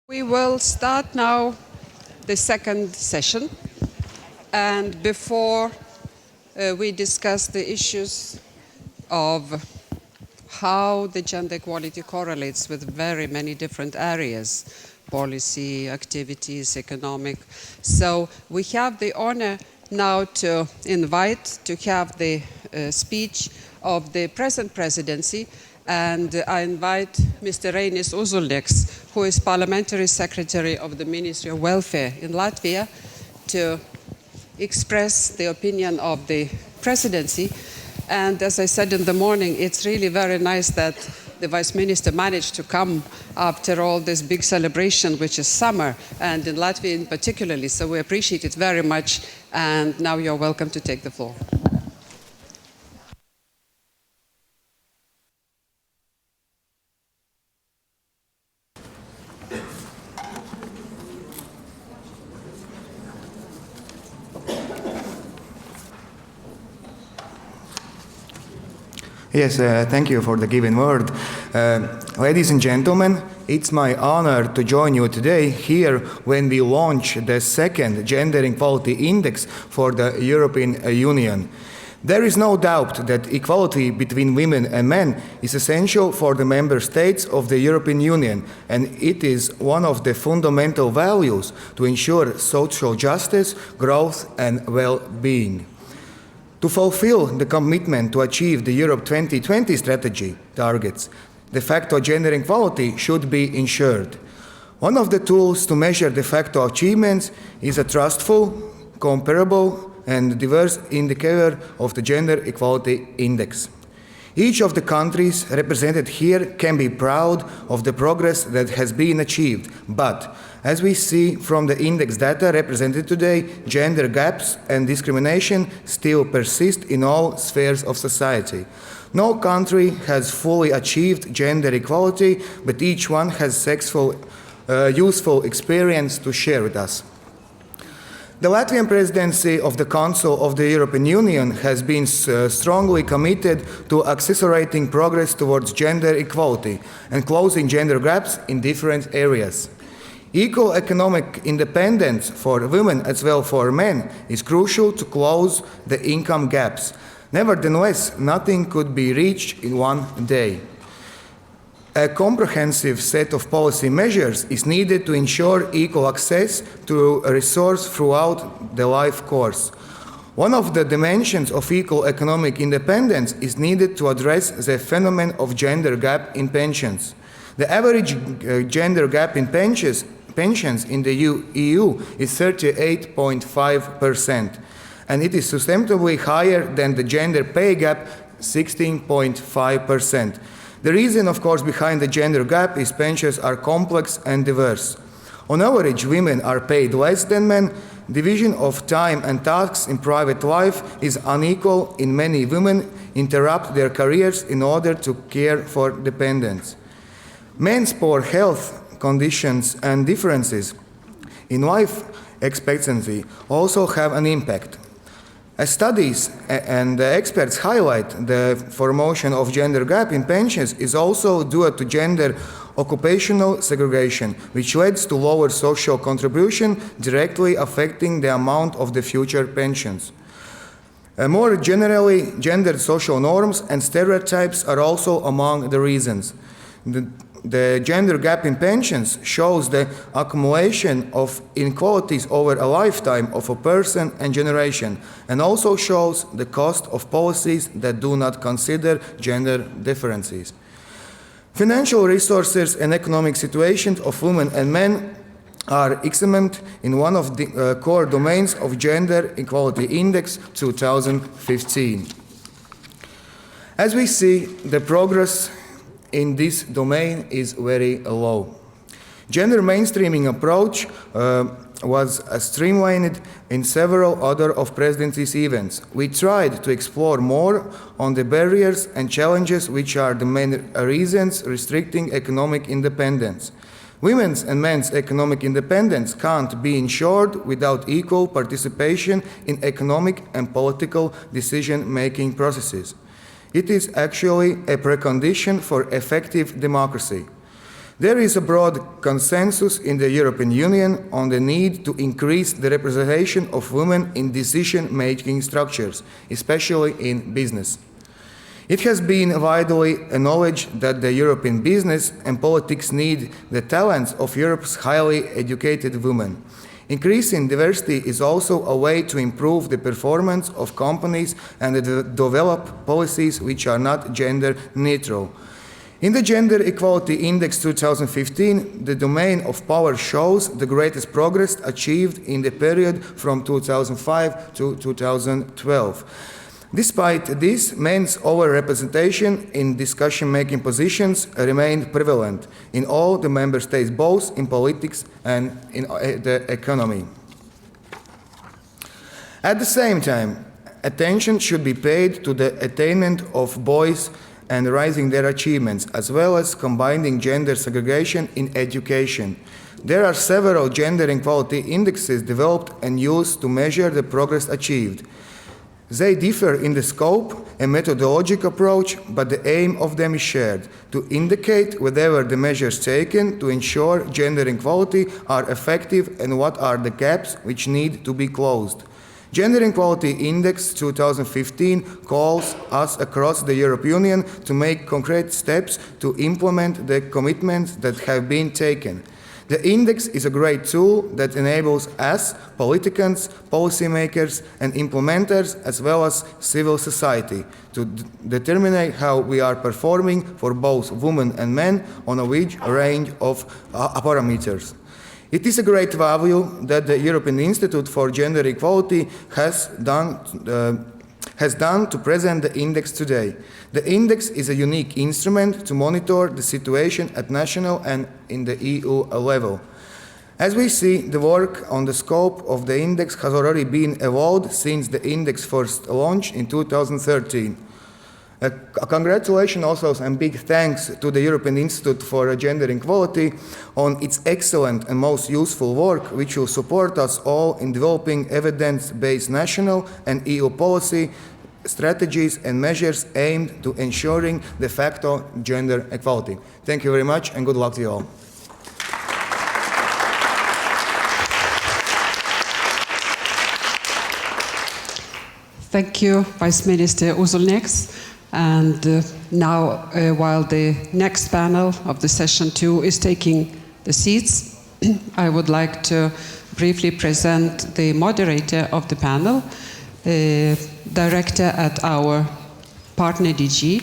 We will start now the second session, and before we discuss the issues of how the gender equality correlates with very many different areas, policy, activities, economic. So we have the honor now to invite to have the speech of the present presidency, and I invite Mr. Reinis Uzulnieks, who is Parliamentary Secretary of the Ministry of Welfare in Latvia, to express the opinion of the presidency. And as I said in the morning, it's really very nice that the Vice Minister managed to come after all this big celebration, which is summer, and in Latvia in particularly. So we appreciate it very much. And now you're welcome to take the floor. Yes, thank you for the given word. Ladies and gentlemen, it's my honor to join you today here when we launch the second Gender Equality Index for the European Union. There is no doubt that equality between women and men is essential for the member states of the European Union, and it is one of the fundamental values to ensure social justice, growth, and well-being. To fulfill the commitment to achieve the Europe 2020 strategy targets, de facto gender equality should be ensured. One of the tools to measure de facto achievements is a trustful, comparable, and diverse indicator of the Gender Equality Index. Each of the countries represented here can be proud of the progress that has been achieved, but as we see from the index data represented today, gender gaps and discrimination still persist in all spheres of society. No country has fully achieved gender equality, but each one has useful experience to share with us. The Latvian presidency of the Council of the European Union has been strongly committed to accelerating progress towards gender equality and closing gender gaps in different areas. Equal economic independence for women as well for men is crucial to close the income gaps. Nevertheless, nothing could be reached in one day. A comprehensive set of policy measures is needed to ensure equal access to a resource throughout the life course. One of the dimensions of equal economic independence is needed to address the phenomenon of gender gap in pensions. The average gender gap in pensions in the EU is 38.5%, and it is substantially higher than the gender pay gap, 16.5%. The reason, of course, behind the gender gap is pensions are complex and diverse. On average, women are paid less than men. Division of time and tasks in private life is unequal, and many women interrupt their careers in order to care for dependents. Men's poor health conditions and differences in life expectancy also have an impact. As studies and experts highlight, the formation of gender gap in pensions is also due to gender occupational segregation, which leads to lower social contribution, directly affecting the amount of the future pensions. More generally, gendered social norms and stereotypes are also among the reasons. The gender gap in pensions shows the accumulation of inequalities over a lifetime of a person and generation, and also shows the cost of policies that do not consider gender differences. Financial resources and economic situations of women and men are examined in one of the core domains of Gender Equality Index 2015. As we see, the progress in this domain is very low. Gender mainstreaming approach was streamlined in several other of presidency's events. We tried to explore more on the barriers and challenges which are the main reasons restricting economic independence. Women's and men's economic independence can't be ensured without equal participation in economic and political decision-making processes. It is actually a precondition for effective democracy. There is a broad consensus in the European Union on the need to increase the representation of women in decision-making structures, especially in business. It has been widely acknowledged that the European business and politics need the talents of Europe's highly educated women. Increasing diversity is also a way to improve the performance of companies and develop policies which are not gender neutral. In the Gender Equality Index 2015, the domain of power shows the greatest progress achieved in the period from 2005 to 2012. Despite this, men's overrepresentation in discussion-making positions remained prevalent in all the member states, both in politics and in the economy. At the same time, attention should be paid to the attainment of boys and raising their achievements, as well as combining gender segregation in education. There are several gender equality indexes developed and used to measure the progress achieved. They differ in the scope and methodological approach, but the aim of them is shared, to indicate whether the measures taken to ensure gender equality are effective and what are the gaps which need to be closed. Gender Equality Index 2015 calls us across the European Union to make concrete steps to implement the commitments that have been taken. The index is a great tool that enables us, politicians, policymakers, and implementers, as well as civil society, to determine how we are performing for both women and men on a wide range of parameters. It is a great value that the European Institute for Gender Equality has done to present the index today. The index is a unique instrument to monitor the situation at national and in the EU level. As we see, the work on the scope of the index has already been evolved since the index first launched in 2013. Congratulations also and big thanks to the European Institute for Gender Equality on its excellent and most useful work, which will support us all in developing evidence-based national and EU policy strategies and measures aimed to ensuring de facto gender equality. Thank you very much and good luck to you all. Thank you, Vice Minister Uzulnieks. And now, while the next panel of the session 2 is taking the seats, I would like to briefly present the moderator of the panel, director at our partner DG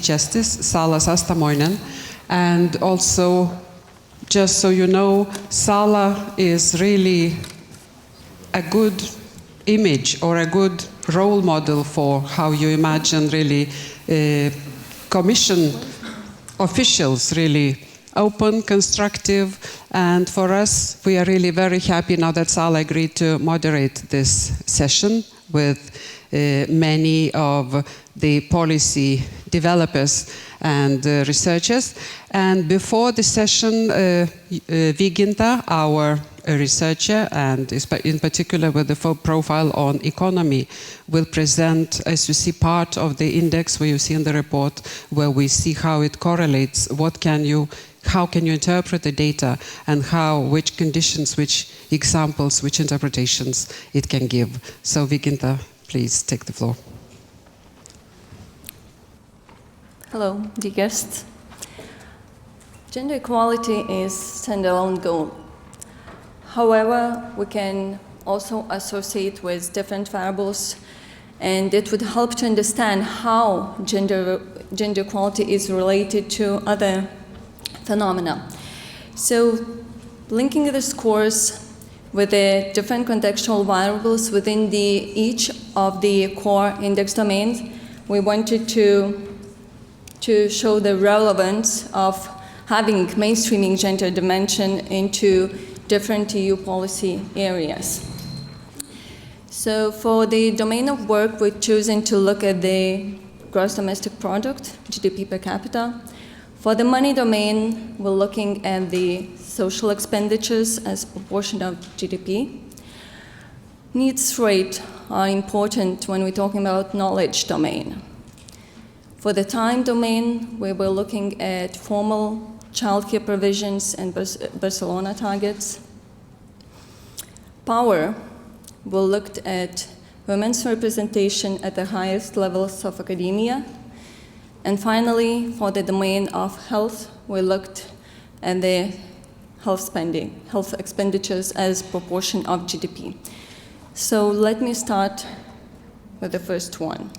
Justice, Salla Saastamoinen. And also, just so you know, Salla is really a good image or a good role model for how you imagine really commission officials, really open, constructive, and for us, we are really very happy now that Salla agreed to moderate this session with many of the policy developers and researchers. And before the session, Viginta, our researcher, and in particular with the profile on economy, will present, as you see, part of the index where you see in the report, where we see how it correlates, how can you interpret the data, and which conditions, which examples, which interpretations it can give. So Viginta, please take the floor. Hello, dear guests. Gender equality is a standalone goal. However, we can also associate with different variables, and it would help to understand how gender equality is related to other phenomena. So, linking the scores with the different contextual variables within each of the core index domains, we wanted to show the relevance of having mainstreaming gender dimension into different EU policy areas. So for the domain of work, we're choosing to look at the gross domestic product, GDP per capita. For the money domain, we're looking at the social expenditures as proportion of GDP. NEETS rate are important when we're talking about knowledge domain. For the time domain, we were looking at formal childcare provisions, and Barcelona targets. Power, we looked at women's representation at the highest levels of academia. And finally, for the domain of health, we looked at the health spending, health expenditures as proportion of GDP. So let me start with the first one.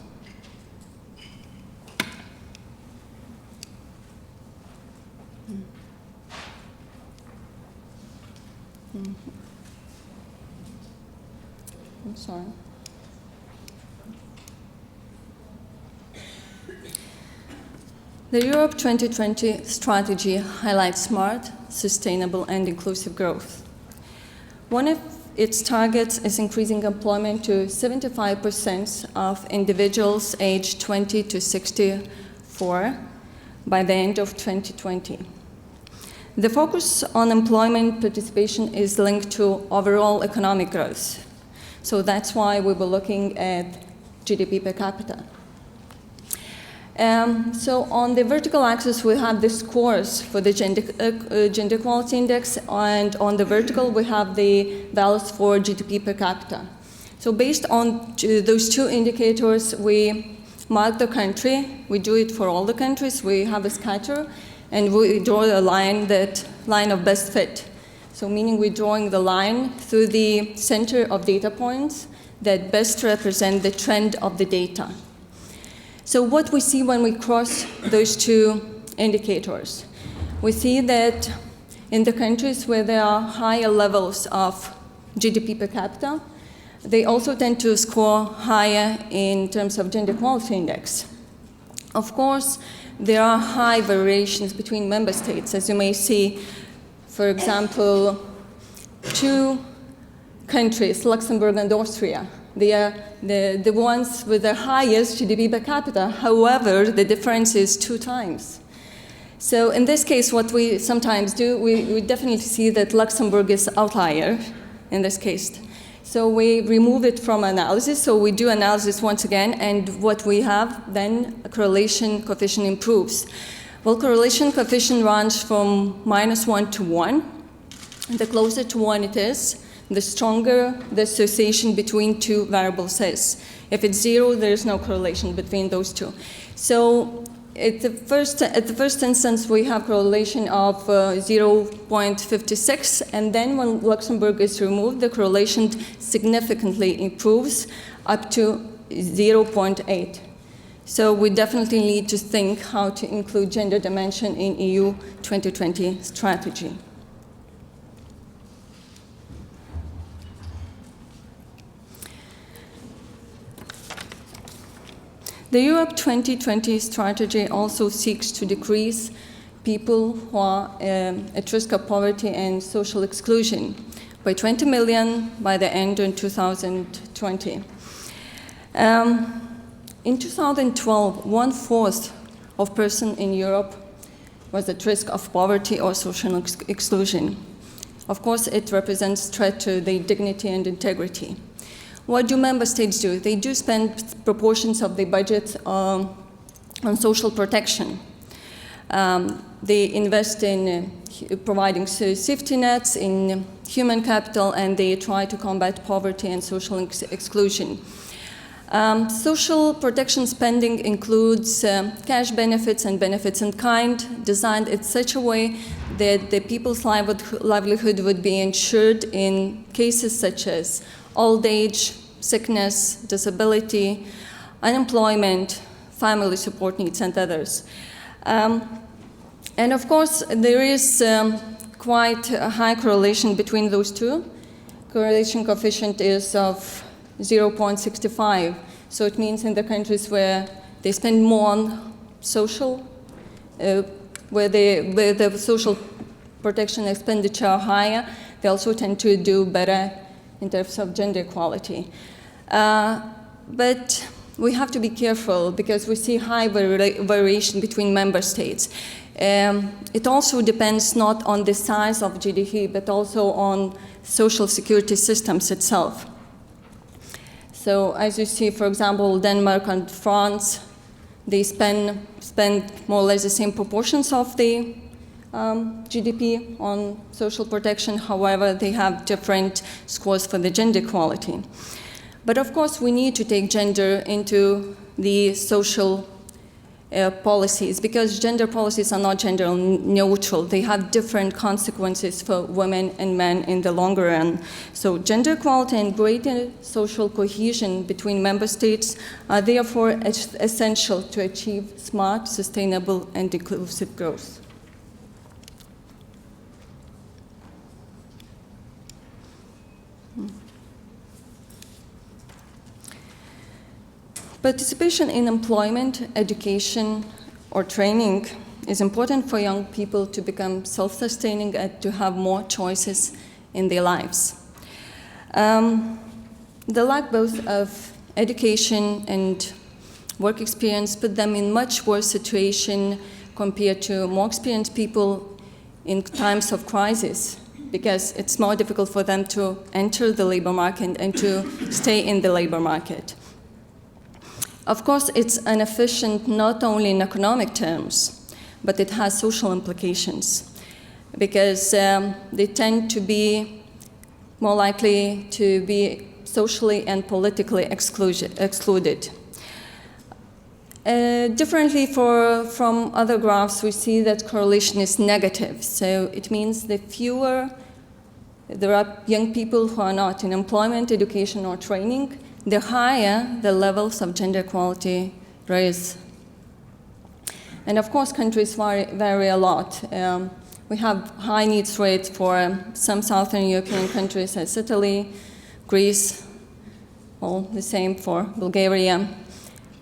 I'm sorry. The Europe 2020 strategy highlights smart, sustainable, and inclusive growth. One of its targets is increasing employment to 75% of individuals aged 20 to 64 by the end of 2020. The focus on employment participation is linked to overall economic growth. So that's why we were looking at GDP per capita. So on the vertical axis, we have the scores for the gender equality index, and on the vertical, we have the values for GDP per capita. So based on those two indicators, we mark the country. We do it for all the countries. We have a scatter, and we draw a line, that line of best fit. So meaning we're drawing the line through the center of data points that best represent the trend of the data. So what we see when we cross those two indicators, we see that in the countries where there are higher levels of GDP per capita, they also tend to score higher in terms of gender equality index. Of course, there are high variations between member states. As you may see, for example, two countries, Luxembourg and Austria, they are the ones with the highest GDP per capita. However, the difference is 2 times. So in this case, what we sometimes do, we definitely see that Luxembourg is outlier in this case. So we remove it from analysis. So we do analysis once again, and what we have then, a correlation coefficient improves. Well, correlation coefficient runs from -1 to 1. The closer to 1 it is, the stronger the association between two variables is. If it's 0, there is no correlation between those two. So at the first instance, we have correlation of 0.56, and then when Luxembourg is removed, the correlation significantly improves up to 0.8. So we definitely need to think how to include gender dimension in EU 2020 strategy. The Europe 2020 strategy also seeks to decrease people who are at risk of poverty and social exclusion by 20 million by the end of 2020. In 2012, 1/4 of persons in Europe was at risk of poverty or social exclusion. Of course, it represents threat to their dignity and integrity. What do member states do? They do spend proportions of the budget on social protection. They invest in providing safety nets, in human capital, and they try to combat poverty and social exclusion. Social protection spending includes cash benefits and benefits in kind, designed in such a way that the people's livelihood would be ensured in cases such as old age, sickness, disability, unemployment, family support needs, and others. And of course, there is quite a high correlation between those two. Correlation coefficient is of 0.65. So it means in the countries where they spend more on social, where the social protection expenditure are higher, they also tend to do better in terms of gender equality. But we have to be careful because we see high variation between member states. It also depends not on the size of GDP, but also on social security systems itself. So as you see, for example, Denmark and France, they spend more or less the same proportions of the GDP on social protection. However, they have different scores for the gender equality. But of course, we need to take gender into the social policies, because gender policies are not gender neutral. They have different consequences for women and men in the longer run. So gender equality and greater social cohesion between member states are therefore essential to achieve smart, sustainable, and inclusive growth. Participation in employment, education, or training is important for young people to become self-sustaining and to have more choices in their lives. The lack both of education and work experience put them in much worse situation compared to more experienced people in times of crisis, because it's more difficult for them to enter the labor market and to stay in the labor market. Of course, it's inefficient not only in economic terms, but it has social implications, because they tend to be more likely to be socially and politically excluded. Differently from other graphs, we see that correlation is negative. So it means the fewer there are young people who are not in employment, education, or training, the higher the levels of gender equality rise. And of course, countries vary a lot. We have high needs rates for some Southern European countries as Italy, Greece, all the same for Bulgaria,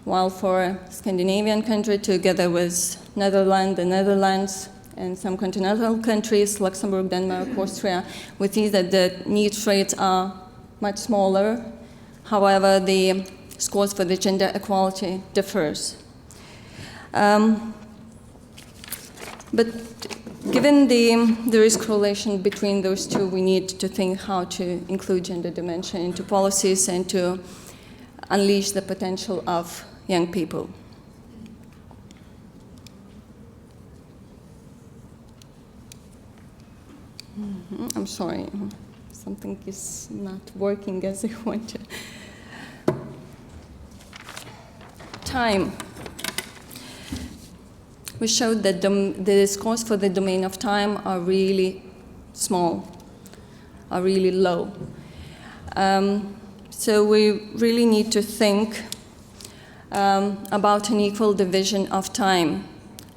while for Scandinavian countries, together with the Netherlands, and some continental countries, Luxembourg, Denmark, Austria, we see that the needs rates are much smaller. However, the scores for the gender equality differs. But given there is correlation between those two, we need to think how to include gender dimension into policies and to unleash the potential of young people. I'm sorry, something is not working as I wanted. Time. We showed that the scores for the domain of time are really small, are really low. So we really need to think about an equal division of time,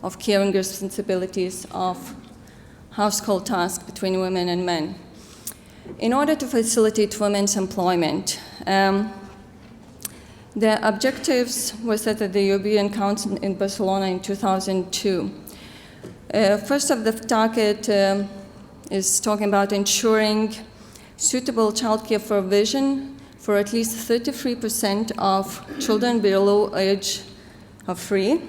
of caring responsibilities, of household tasks between women and men. In order to facilitate women's employment, the objectives were set at the European Council in Barcelona in 2002. First of the target is talking about ensuring suitable childcare provision for at least 33% of children below age of 3.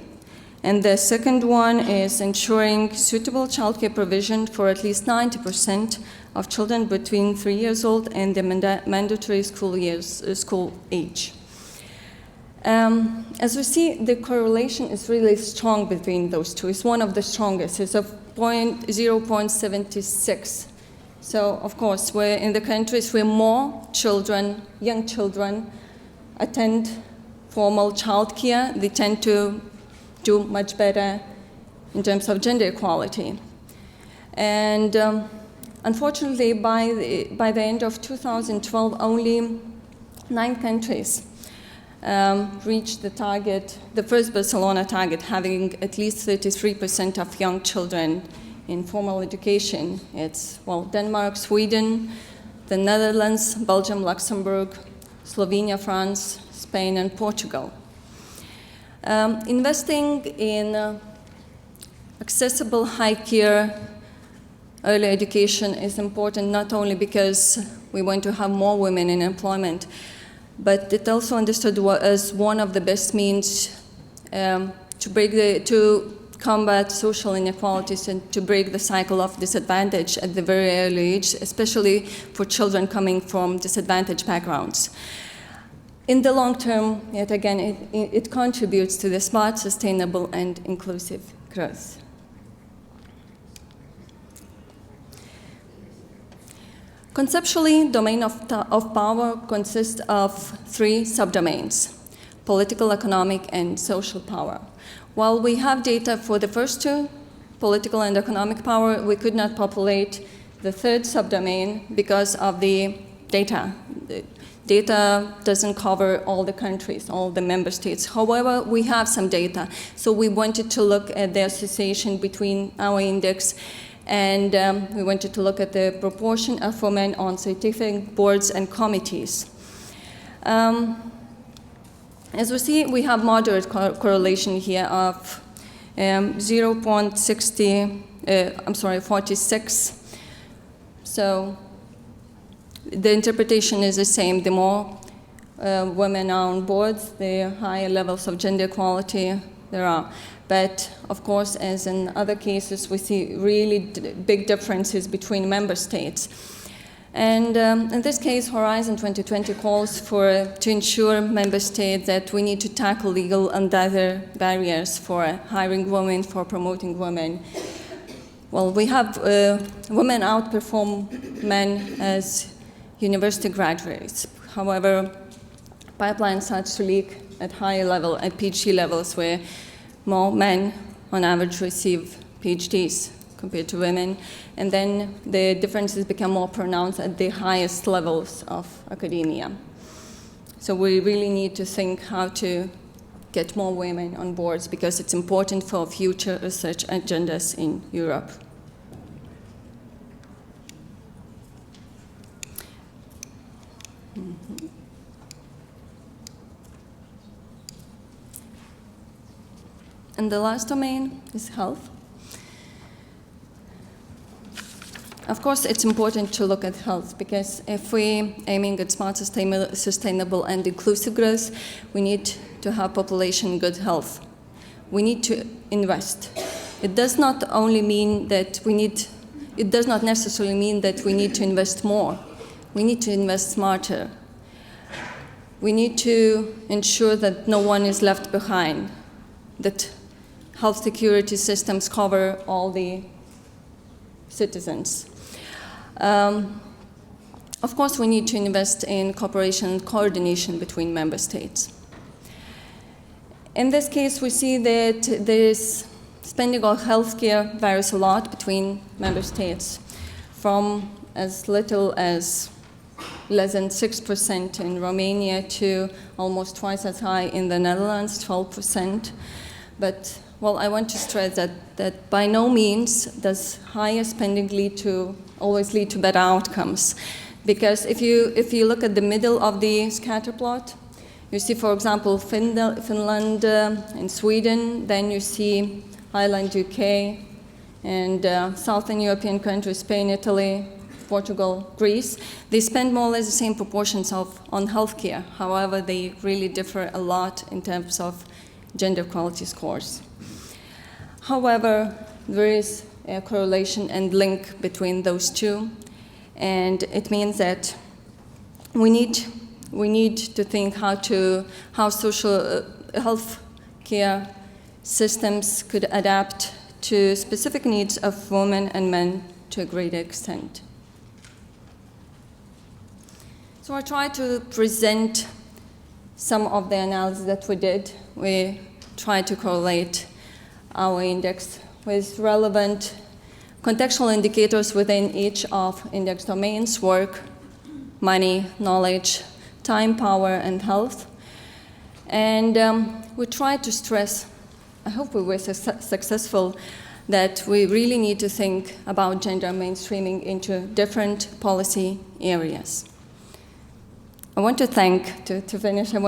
And the second one is ensuring suitable childcare provision for at least 90% of children between 3 years old and the mandatory school age. As we see, the correlation is really strong between those two. It's one of the strongest. It's of 0.76. So, of course, we're in the countries where more children, young children, attend formal childcare, they tend to do much better in terms of gender equality. And unfortunately, by the end of 2012, only 9 countries reached the target, the first Barcelona target, having at least 33% of young children in formal education. It's, well, Denmark, Sweden, the Netherlands, Belgium, Luxembourg, Slovenia, France, Spain, and Portugal. Investing in accessible high-care early education is important not only because we want to have more women in employment, but it also understood as one of the best means to combat social inequalities and to break the cycle of disadvantage at the very early age, especially for children coming from disadvantaged backgrounds. In the long term, yet again, it contributes to the smart, sustainable, and inclusive growth. Conceptually, domain of power consists of 3 subdomains: political, economic, and social power. While we have data for the first 2, political and economic power, we could not populate the 3rd subdomain because of the data. The data doesn't cover all the countries, all the member states. However, we have some data, so we wanted to look at the association between our index, and we wanted to look at the proportion of women on scientific boards and committees. As we see, we have moderate correlation here of 46. So the interpretation is the same. The more women are on boards, the higher levels of gender equality there are. But of course, as in other cases, we see really big differences between member states. And in this case, Horizon 2020 calls to ensure member states that we need to tackle legal and other barriers for hiring women, for promoting women. Well, we have women outperform men as university graduates. However, pipeline starts to leak at higher level, at PhD levels, where more men on average receive PhDs compared to women, and then the differences become more pronounced at the highest levels of academia. So we really need to think how to get more women on boards, because it's important for future research agendas in Europe. And the last domain is health. Of course, it's important to look at health, because if we're aiming at smart, sustainable, and inclusive growth, we need to have population good health. We need to invest. It does not only mean that it does not necessarily mean that we need to invest more. We need to invest smarter. We need to ensure that no one is left behind, that health security systems cover all the citizens. Of course, we need to invest in cooperation and coordination between member states. In this case, we see that this spending on healthcare varies a lot between member states, from as little as less than 6% in Romania to almost twice as high in the Netherlands, 12%. But well, I want to stress that by no means does higher spending always lead to better outcomes. Because if you look at the middle of the scatter plot, you see, for example, Finland and Sweden, then you see Ireland, UK, and Southern European countries, Spain, Italy, Portugal, Greece. They spend more or less the same proportions on healthcare. However, they really differ a lot in terms of gender equality scores. However, there is a correlation and link between those two, and it means that we need to think how social health care systems could adapt to specific needs of women and men to a greater extent. So I tried to present some of the analysis that we did. We tried to correlate our index with relevant contextual indicators within each of index domains: work, money, knowledge, time, power, and health. And we tried to stress, I hope we were successful, that we really need to think about gender mainstreaming into different policy areas. I want to thank, to finish and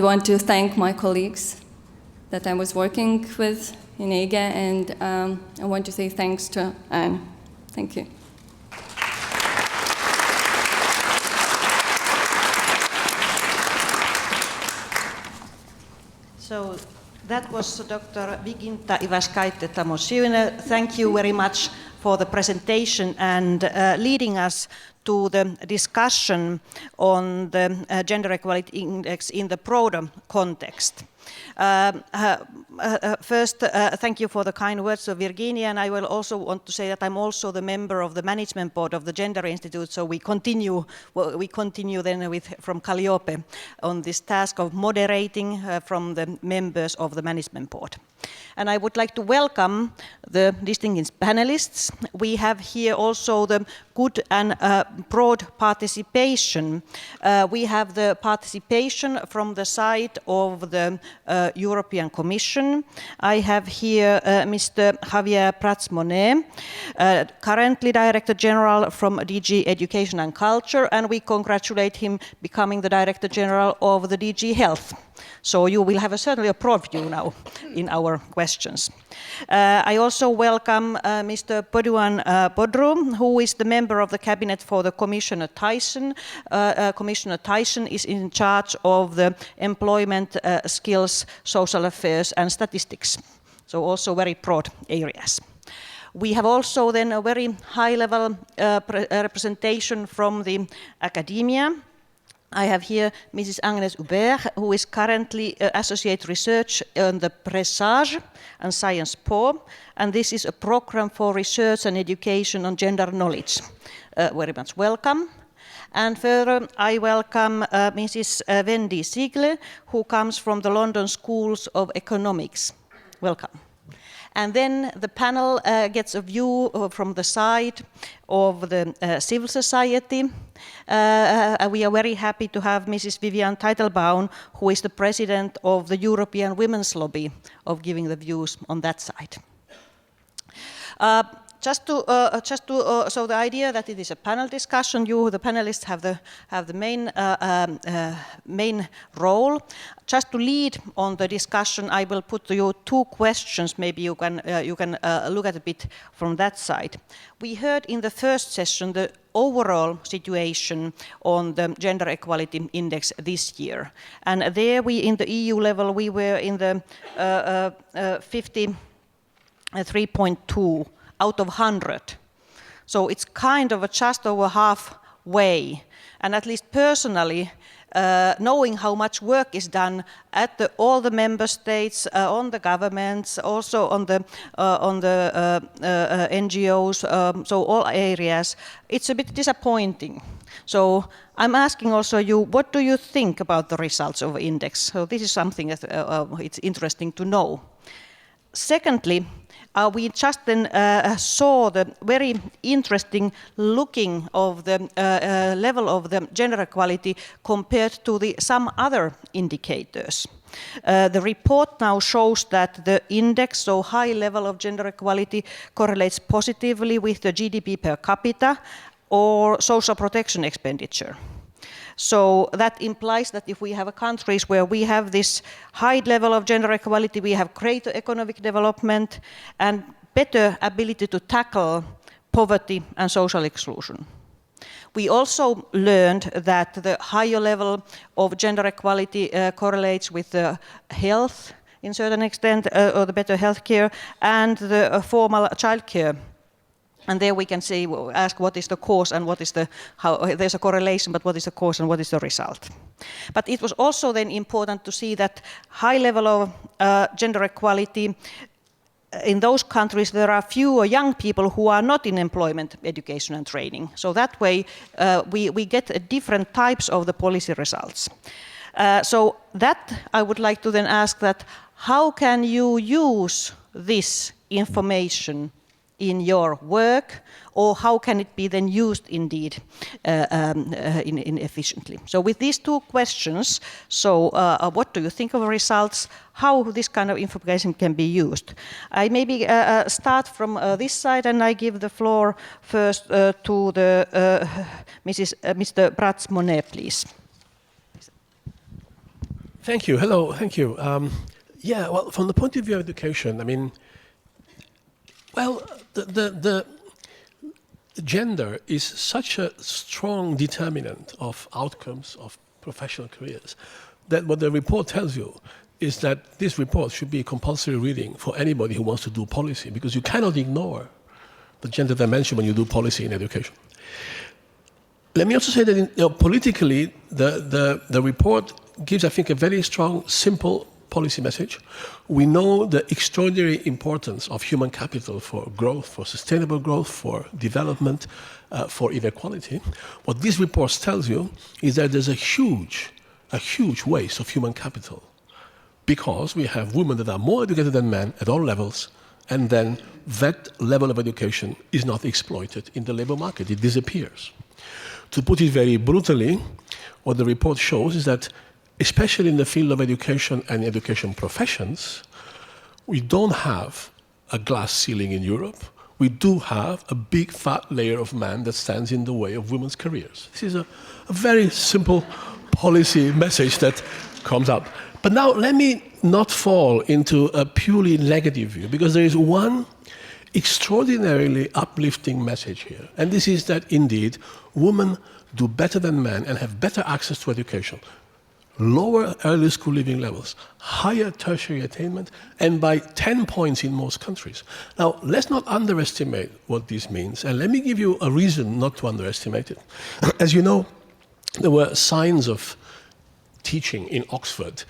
want to thank my colleagues that I was working with in EIGE, and I want to say thanks to Anne. Thank you. So that was Dr. Viginta Ivaškaitė-Tamošiūnė. Thank you very much for the presentation and leading us to the discussion on the Gender Equality Index in the broader context. First, thank you for the kind words of Virginia, and I will also want to say that I'm also the member of the management board of the Gender Institute, so we continue then from Calliope on this task of moderating from the members of the management board. And I would like to welcome the distinguished panelists. We have here also the good and broad participation. We have the participation from the side of the European Commission. I have here Mr. Xavier Prats Monné, currently Director-General from DG Education and Culture, and we congratulate him becoming the Director-General of the DG Health. So you will have certainly a broad view now in our questions. I also welcome Mr. Baudru, who is the member of the cabinet for the Commissioner Thyssen. Commissioner Thyssen is in charge of the employment, skills, social affairs and statistics. So also very broad areas. We have also then a very high-level representation from the academia. I have here Mrs. Agnès Hubert, who is currently Associate Research on the PRESAGE and Science Po, and this is a program for research and education on gender knowledge. Very much welcome. And further, I welcome Mrs. Wendy Sigle, who comes from the London Schools of Economics. Welcome. And then the panel gets a view from the side of the civil society. We are very happy to have Mrs. Viviane Teitelbaum, who is the president of the European Women's Lobby, of giving the views on that side. So the idea that it is a panel discussion, you, the panelists, have the main role. Just to lead on the discussion, I will put to you two questions. Maybe you can look at a bit from that side. We heard in the first session the overall situation on the gender equality index this year, and there we, in the EU level, we were in the 53.2. out of 100. So it's kind of just over halfway. And at least personally, knowing how much work is done at all the member states, on the governments, also on the NGOs, so all areas, it's a bit disappointing. So I'm asking also you, what do you think about the results of the index? So this is something that it's interesting to know. Secondly, we just then saw the very interesting looking of the level of the gender equality compared to some other indicators. The report now shows that the index, so high level of gender equality, correlates positively with the GDP per capita or social protection expenditure. So that implies that if we have countries where we have this high level of gender equality, we have greater economic development and better ability to tackle poverty and social exclusion. We also learned that the higher level of gender equality correlates with the health in a certain extent, or the better healthcare, and the formal childcare. And there we can say, ask what is the cause and what is the, how, there's a correlation, but what is the cause and what is the result? But it was also then important to see that high level of gender equality, in those countries there are fewer young people who are not in employment, education and training. So that way we get different types of the policy results. So that I would like to then ask that, how can you use this information in your work, or how can it be then used indeed in efficiently? So with these two questions, so what do you think of the results, how this kind of information can be used? I maybe start from this side, and I give the floor first to the Mr. Prats Monné, please. Thank you. Hello. Thank you. Yeah. Well, from the point of view of education, I mean, well, the gender is such a strong determinant of outcomes of professional careers that what the report tells you is that this report should be a compulsory reading for anybody who wants to do policy, because you cannot ignore the gender dimension when you do policy in education. Let me also say that politically, the report gives, I think, a very strong, simple policy message. We know the extraordinary importance of human capital for growth, for sustainable growth, for development, for inequality. What this report tells you is that there's a huge waste of human capital because we have women that are more educated than men at all levels, and then that level of education is not exploited in the labor market. It disappears. To put it very brutally, what the report shows is that, especially in the field of education and education professions, we don't have a glass ceiling in Europe. We do have a big fat layer of man that stands in the way of women's careers. This is a very simple policy message that comes up. But now let me not fall into a purely negative view, because there is one extraordinarily uplifting message here. And this is that indeed women do better than men and have better access to education, lower early school leaving levels, higher tertiary attainment, and by 10 points in most countries. Now, let's not underestimate what this means, and let me give you a reason not to underestimate it. As you know, there were signs of teaching in Oxford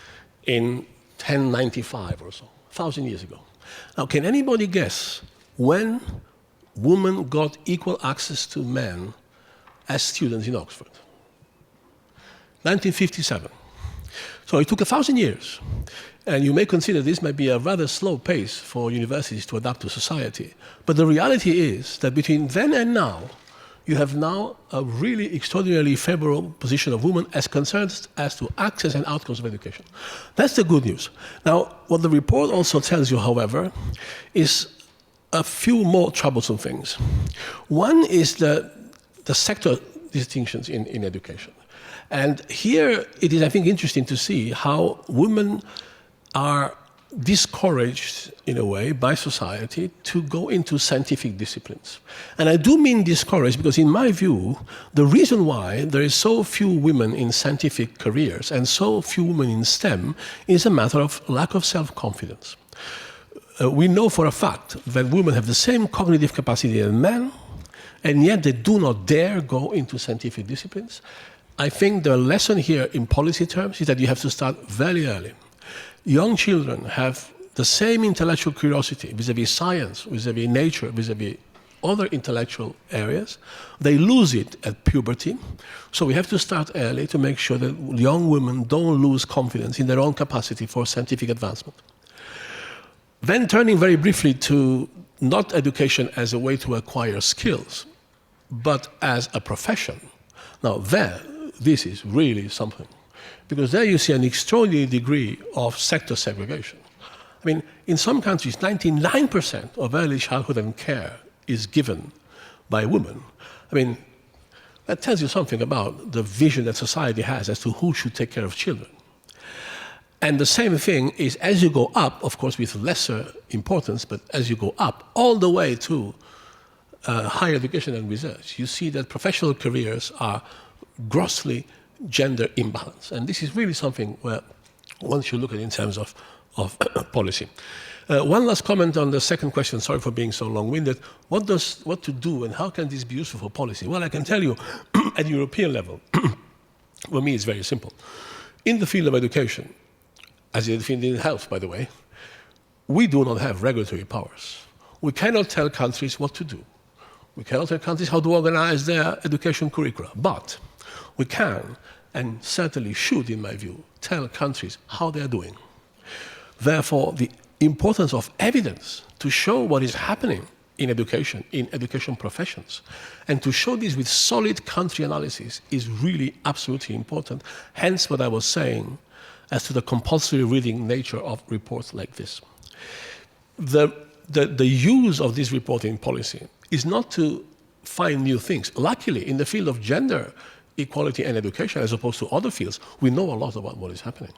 in 1095 or so, 1,000 years ago. Now, can anybody guess when women got equal access to men as students in Oxford? 1957. So it took 1,000 years. And you may consider this might be a rather slow pace for universities to adapt to society. But the reality is that between then and now, you have now a really extraordinarily favorable position of women as concerned as to access and outcomes of education. That's the good news. Now, what the report also tells you, however, is a few more troublesome things. One is the sector distinctions in education. And here it is, I think, interesting to see how women are discouraged, in a way, by society to go into scientific disciplines. And I do mean discouraged because, in my view, the reason why there is so few women in scientific careers and so few women in STEM is a matter of lack of self-confidence. We know for a fact that women have the same cognitive capacity as men, and yet they do not dare go into scientific disciplines. I think the lesson here in policy terms is that you have to start very early. Young children have the same intellectual curiosity vis-à-vis science, vis-à-vis nature, vis-à-vis other intellectual areas. They lose it at puberty. So we have to start early to make sure that young women don't lose confidence in their own capacity for scientific advancement. Then turning very briefly to not education as a way to acquire skills, but as a profession. Now this is really something. Because there you see an extraordinary degree of sector segregation. I mean, in some countries, 99% of early childhood and care is given by women. I mean, that tells you something about the vision that society has as to who should take care of children. And the same thing is, as you go up, of course with lesser importance, but as you go up all the way to higher education and research, you see that professional careers are grossly gender imbalance. And this is really something where one should look at in terms of policy. One last comment on the second question, sorry for being so long-winded. What to do and how can this be useful for policy? Well, I can tell you at European level, for me it's very simple. In the field of education, as in the field of health, by the way, we do not have regulatory powers. We cannot tell countries what to do. We cannot tell countries how to organize their education curricula. But we can, and certainly should, in my view, tell countries how they are doing. Therefore, the importance of evidence to show what is happening in education professions, and to show this with solid country analysis is really absolutely important. Hence what I was saying as to the compulsory reading nature of reports like this. The use of this report in policy is not to find new things. Luckily, in the field of gender equality and education, as opposed to other fields, we know a lot about what is happening.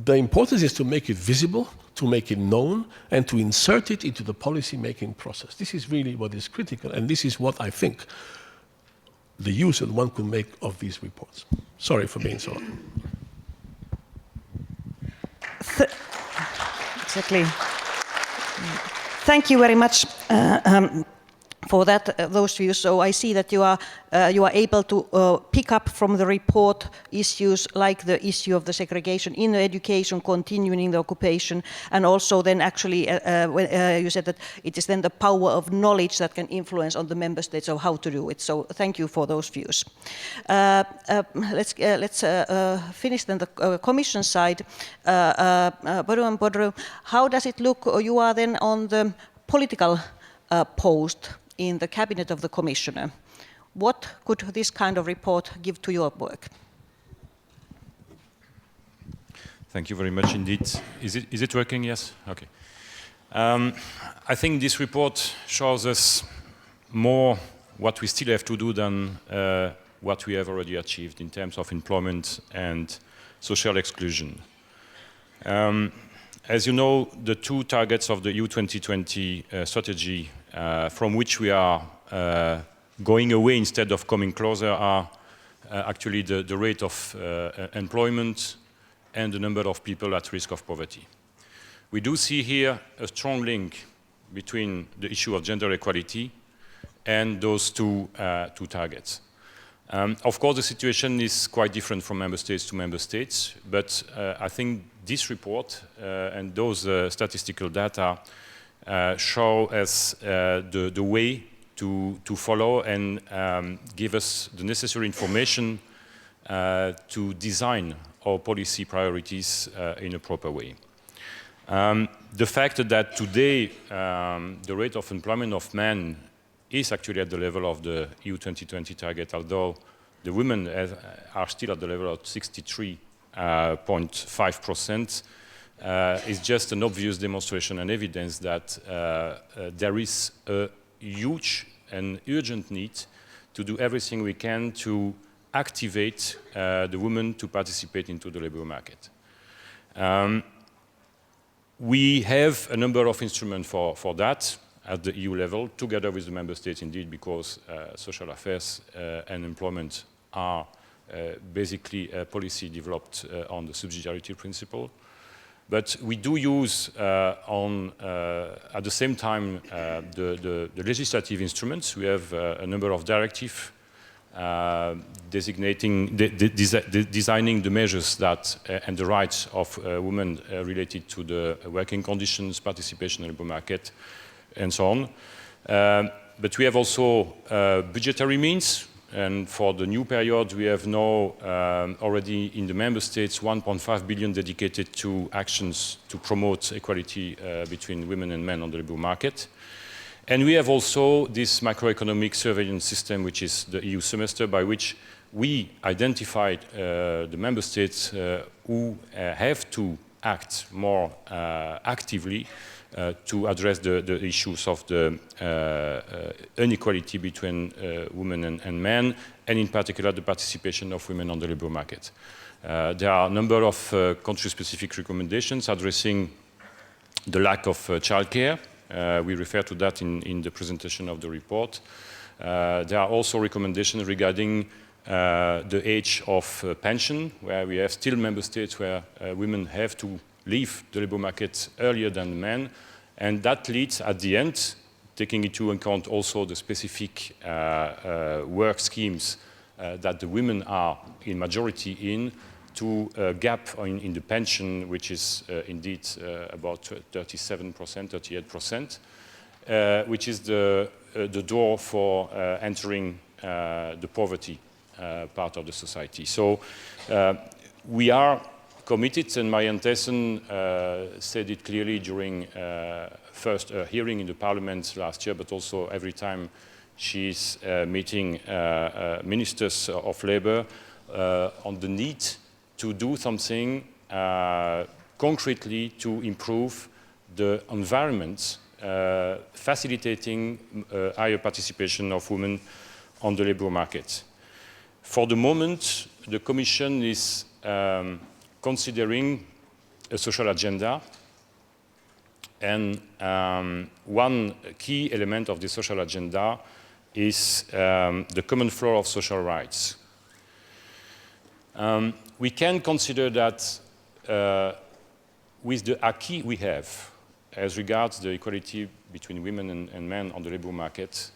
The importance is to make it visible, to make it known, and to insert it into the policy-making process. This is really what is critical, and this is what I think the use that one could make of these reports. Sorry for being so long. Exactly. Thank you very much. for that, those views. So I see that you are able to pick up from the report issues like the issue of the segregation in the education, continuing in the occupation, and also then actually you said that it is then the power of knowledge that can influence on the member states of how to do it. So thank you for those views. Let's finish then the Commission side. Baudru, how does it look? You are then on the political post in the cabinet of the Commissioner. What could this kind of report give to your work? Thank you very much indeed. Is it working? Yes? Okay. I think this report shows us more what we still have to do than what we have already achieved in terms of employment and social exclusion. As you know, the two targets of the EU 2020 strategy from which we are going away instead of coming closer are actually the rate of employment and the number of people at risk of poverty. We do see here a strong link between the issue of gender equality and those two targets. Of course, the situation is quite different from member states to member states, but I think this report and those statistical data show us the way to follow and give us the necessary information to design our policy priorities in a proper way. The fact that today the rate of employment of men is actually at the level of the EU 2020 target, although the women are still at the level of 63.5%, is just an obvious demonstration and evidence that there is a huge and urgent need to do everything we can to activate the women to participate into the labor market. We have a number of instruments for that at the EU level, together with the member states indeed, because social affairs and employment are basically a policy developed on the subsidiarity principle. But we do use at the same time the legislative instruments. We have a number of directives designing the measures that and the rights of women related to the working conditions, participation in the labor market, and so on. But we have also budgetary means, and for the new period we have now already in the member states 1.5 billion dedicated to actions to promote equality between women and men on the labor market. And we have also this macroeconomic surveillance system, which is the EU semester, by which we identified the member states who have to act more actively to address the issues of the inequality between women and men, and in particular the participation of women on the labor market. There are a number of country-specific recommendations addressing the lack of childcare. We refer to that in the presentation of the report. There are also recommendations regarding the age of pension, where we have still member states where women have to leave the labor market earlier than men, and that leads at the end, taking into account also the specific work schemes that the women are in majority in, to a gap in the pension, which is indeed about 37%, 38%, which is the door for entering the poverty part of the society. So we are committed, and Marianne Thyssen said it clearly during first hearing in the Parliament last year, but also every time she's meeting ministers of labor on the need to do something concretely to improve the environment, facilitating higher participation of women on the labor market. For the moment, the Commission is considering a social agenda, and one key element of the social agenda is the common floor of social rights. We can consider that with the acquis we have as regards the equality between women and men on the labor market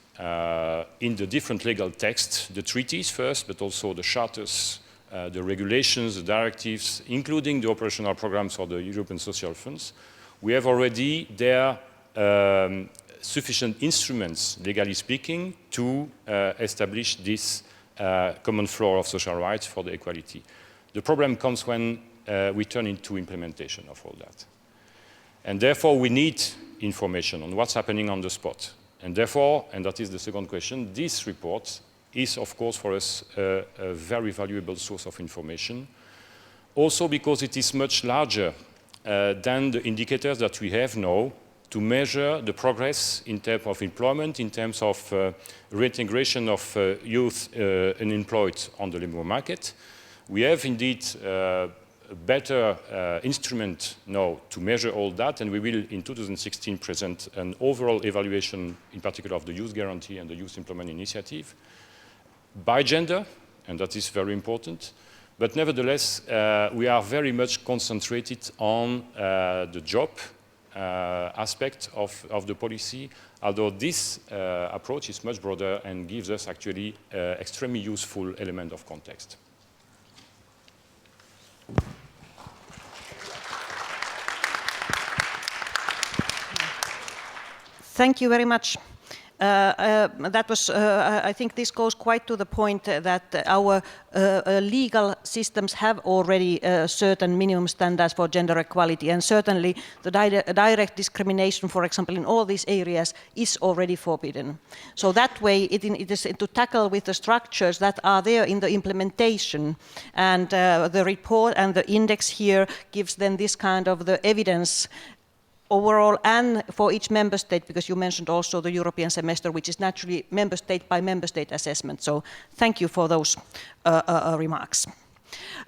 in the different legal texts, the treaties first, but also the charters, the regulations, the directives, including the operational programs for the European Social Funds. We have already there sufficient instruments, legally speaking, to establish this common floor of social rights for the equality. The problem comes when we turn into implementation of all that. And therefore, we need information on what's happening on the spot. And therefore, and that is the second question, this report is, of course, for us a very valuable source of information. Also because it is much larger than the indicators that we have now to measure the progress in terms of employment, in terms of reintegration of youth unemployed on the labor market. We have indeed a better instrument now to measure all that, and we will in 2016 present an overall evaluation, in particular of the Youth Guarantee and the Youth Employment Initiative, by gender, and that is very important. But nevertheless, we are very much concentrated on the job aspect of the policy, although this approach is much broader and gives us actually extremely useful element of context. Thank you very much. That was, I think this goes quite to the point that our legal systems have already certain minimum standards for gender equality, and certainly the direct discrimination, for example, in all these areas is already forbidden. So that way it is to tackle with the structures that are there in the implementation, and the report and the index here gives then this kind of the evidence overall and for each member state, because you mentioned also the European semester, which is naturally member state by member state assessment. So thank you for those remarks.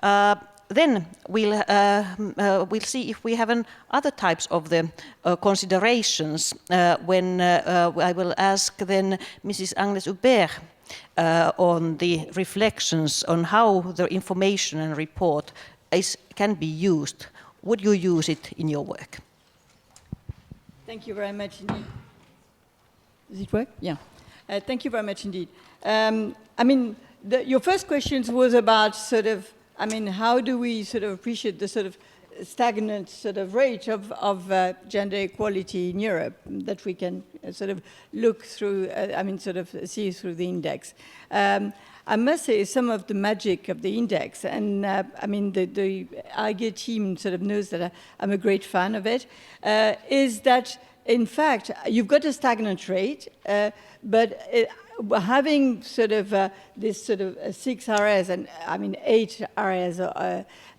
Then we'll see if we have other types of the considerations when I will ask then Mrs. Agnès Hubert on the reflections on how the information and report can be used. Would you use it in your work? Thank you very much indeed. Does it work? Yeah. Thank you very much indeed. I mean, your first question was about sort of, I mean, how do we sort of appreciate the sort of stagnant sort of rate of gender equality in Europe that we can sort of look through, I mean, sort of see through the index. I must say some of the magic of the index, and I mean the EIGE team sort of knows that I'm a great fan of it, is that in fact you've got a stagnant rate, but having sort of this sort of 6 areas, and I mean 8 areas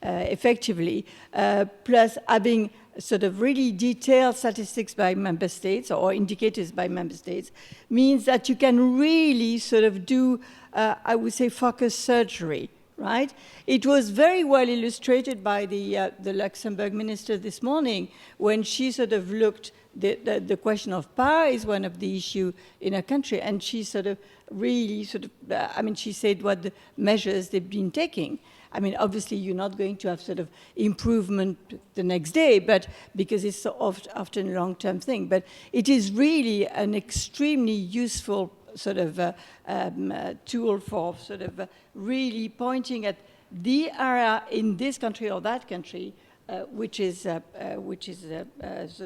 effectively, plus having sort of really detailed statistics by member states or indicators by member states, means that you can really sort of do I would say focus surgery, right? It was very well illustrated by the Luxembourg minister this morning when she sort of looked, the question of power is one of the issues in her country, and she sort of really sort of, I mean, she said what the measures they've been taking. I mean, obviously you're not going to have sort of improvement the next day, but because it's so often a long-term thing, but it is really an extremely useful sort of tool for sort of really pointing at the area in this country or that country which is sort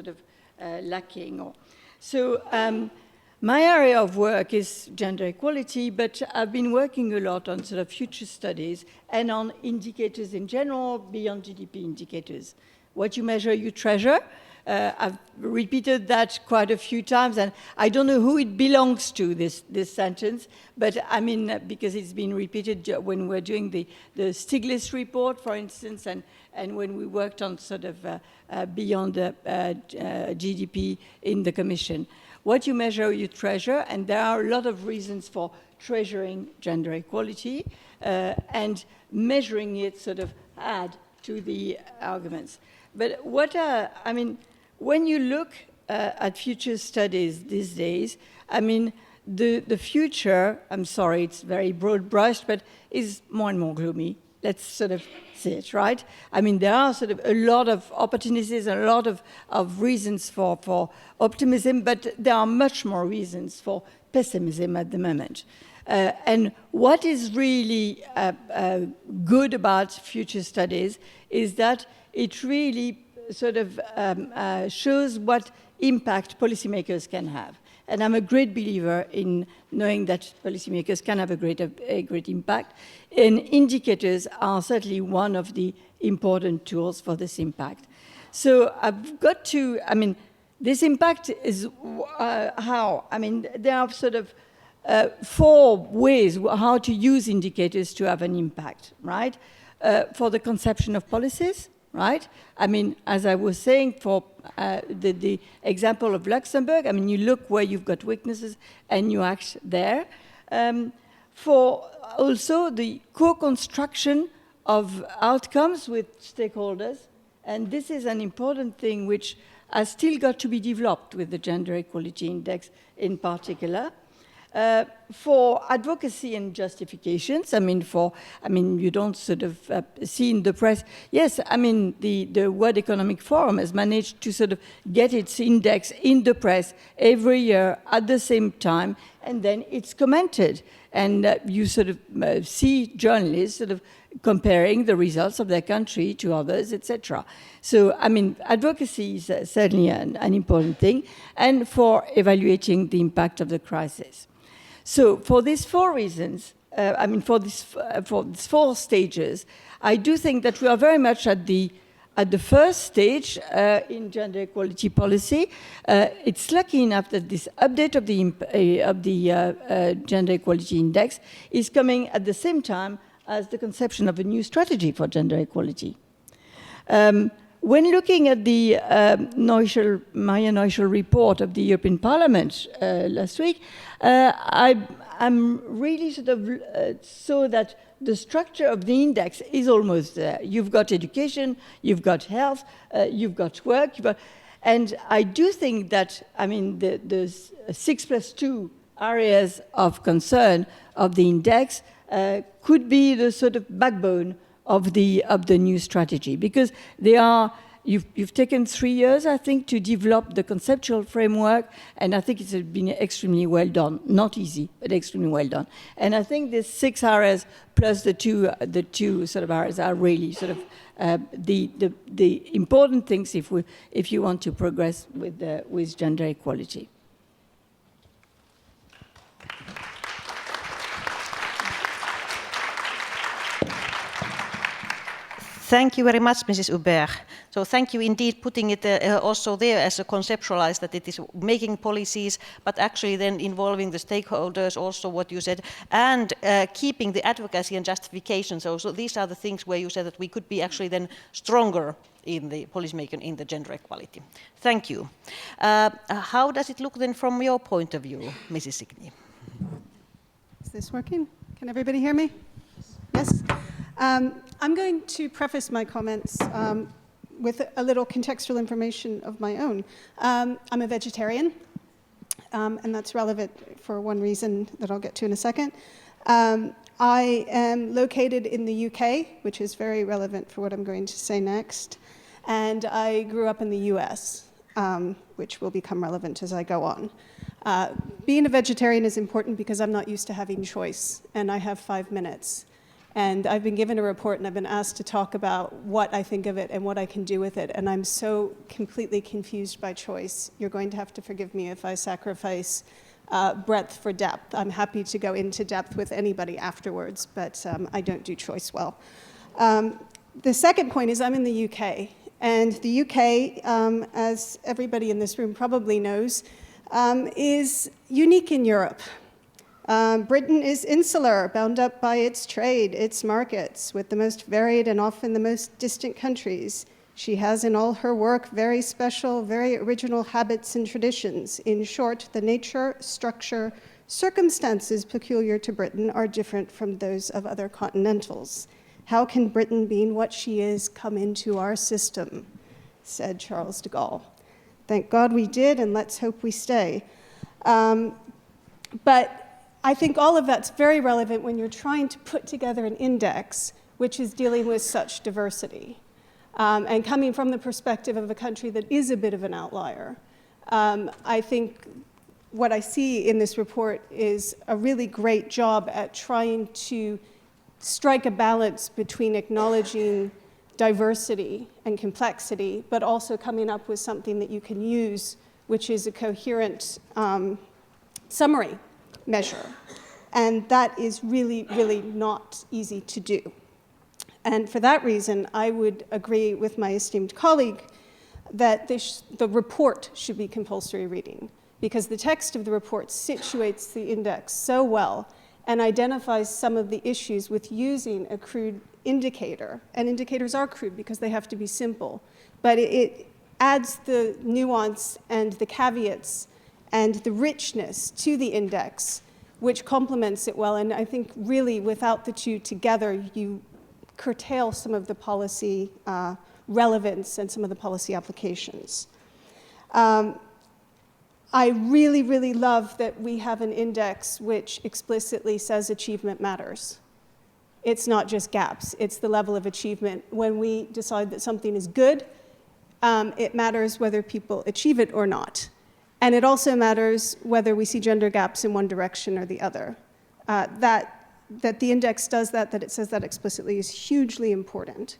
of lacking. So my area of work is gender equality, but I've been working a lot on sort of future studies and on indicators in general beyond GDP indicators. What you measure, you treasure. I've repeated that quite a few times, and I don't know who it belongs to, this sentence, but I mean, because it's been repeated when we're doing the Stiglitz report, for instance, and when we worked on sort of beyond GDP in the Commission. What you measure, you treasure, and there are a lot of reasons for treasuring gender equality, and measuring it sort of add to the arguments. But what, I mean, when you look at future studies these days, I mean, the future, I'm sorry, it's very broad brushed, but is more and more gloomy. let's sort of see it, right? I mean, there are sort of a lot of opportunities and a lot of reasons for optimism, but there are much more reasons for pessimism at the moment. And what is really good about future studies is that it really sort of shows what impact policymakers can have. And I'm a great believer in knowing that policymakers can have a great impact. And indicators are certainly one of the important tools for this impact. So I've got to, I mean, this impact is how? I mean, there are sort of 4 ways how to use indicators to have an impact, right? For the conception of policies, right? I mean, as I was saying, for the example of Luxembourg, I mean, you look where you've got weaknesses and you act there. For also the co-construction of outcomes with stakeholders, and this is an important thing which has still got to be developed with the Gender Equality Index in particular. For advocacy and justifications, I mean, you don't sort of see in the press. Yes, I mean, the World Economic Forum has managed to sort of get its index in the press every year at the same time, and then it's commented. And you sort of see journalists sort of comparing the results of their country to others, etc. So, I mean, advocacy is certainly an important thing, and for evaluating the impact of the crisis. So for these 4 reasons, I mean, for these 4 stages, I do think that we are very much at the first stage in gender equality policy. It's lucky enough that this update of the Gender Equality Index is coming at the same time as the conception of a new strategy for gender equality. When looking at the Maria Neuschel report of the European Parliament last week, I'm really sort of saw that the structure of the index is almost there. You've got education, you've got health, you've got work, and I do think that, I mean, the 6+2 areas of concern of the index could be the sort of backbone of the new strategy, because they are, you've taken 3 years, I think, to develop the conceptual framework, and I think it's been extremely well done. Not easy, but extremely well done. And I think these 6 areas plus the two sort of areas are really sort of the important things if you want to progress with gender equality. Thank you very much, Mrs. Hubert. So thank you indeed putting it also there as a conceptualized, that it is making policies, but actually then involving the stakeholders, also what you said, and keeping the advocacy and justification. So these are the things where you said that we could be actually then stronger in the policymaking in the gender equality. Thank you. How does it look then from your point of view, Mrs. Sigle? Is this working? Can everybody hear me? Yes? I'm going to preface my comments with a little contextual information of my own. I'm a vegetarian, and that's relevant for one reason that I'll get to in a second. I am located in the UK, which is very relevant for what I'm going to say next, and I grew up in the US, which will become relevant as I go on. Being a vegetarian is important because I'm not used to having choice, and I have 5 minutes. And I've been given a report and I've been asked to talk about what I think of it and what I can do with it. And I'm so completely confused by choice. You're going to have to forgive me if I sacrifice breadth for depth. I'm happy to go into depth with anybody afterwards, but I don't do choice well. The second point is I'm in the UK. And the UK, as everybody in this room probably knows, is unique in Europe. Britain is insular, bound up by its trade, its markets, with the most varied and often the most distant countries. She has in all her work very special, very original habits and traditions. In short, the nature, structure, circumstances peculiar to Britain are different from those of other continentals. How can Britain, being what she is, come into our system? Said Charles de Gaulle. Thank God we did, and let's hope we stay. But I think all of that's very relevant when you're trying to put together an index which is dealing with such diversity. And coming from the perspective of a country that is a bit of an outlier, I think what I see in this report is a really great job at trying to strike a balance between acknowledging diversity and complexity, but also coming up with something that you can use, which is a coherent summary measure. And that is really, really not easy to do. And for that reason, I would agree with my esteemed colleague that the report should be compulsory reading, because the text of the report situates the index so well and identifies some of the issues with using a crude indicator. And indicators are crude because they have to be simple. But it adds the nuance and the caveats and the richness to the index, which complements it well. And I think really without the two together, you curtail some of the policy relevance and some of the policy applications. I really, really love that we have an index which explicitly says achievement matters. It's not just gaps, it's the level of achievement. When we decide that something is good, it matters whether people achieve it or not. And it also matters whether we see gender gaps in one direction or the other. That the index does that it says that explicitly is hugely important.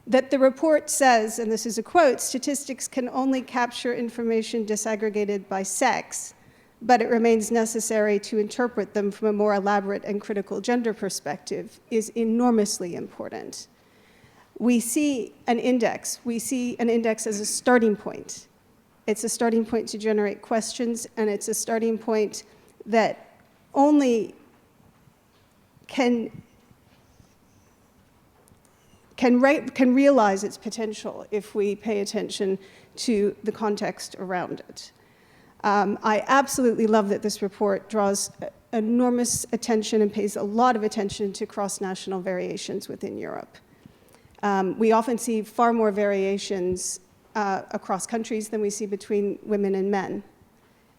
That the report says, and this is a quote, statistics can only capture information disaggregated by sex, but it remains necessary to interpret them from a more elaborate and critical gender perspective is enormously important. We see an index as a starting point. It's a starting point to generate questions, and it's a starting point that only can realize its potential if we pay attention to the context around it. I absolutely love that this report draws enormous attention and pays a lot of attention to cross-national variations within Europe. We often see far more variations across countries than we see between women and men.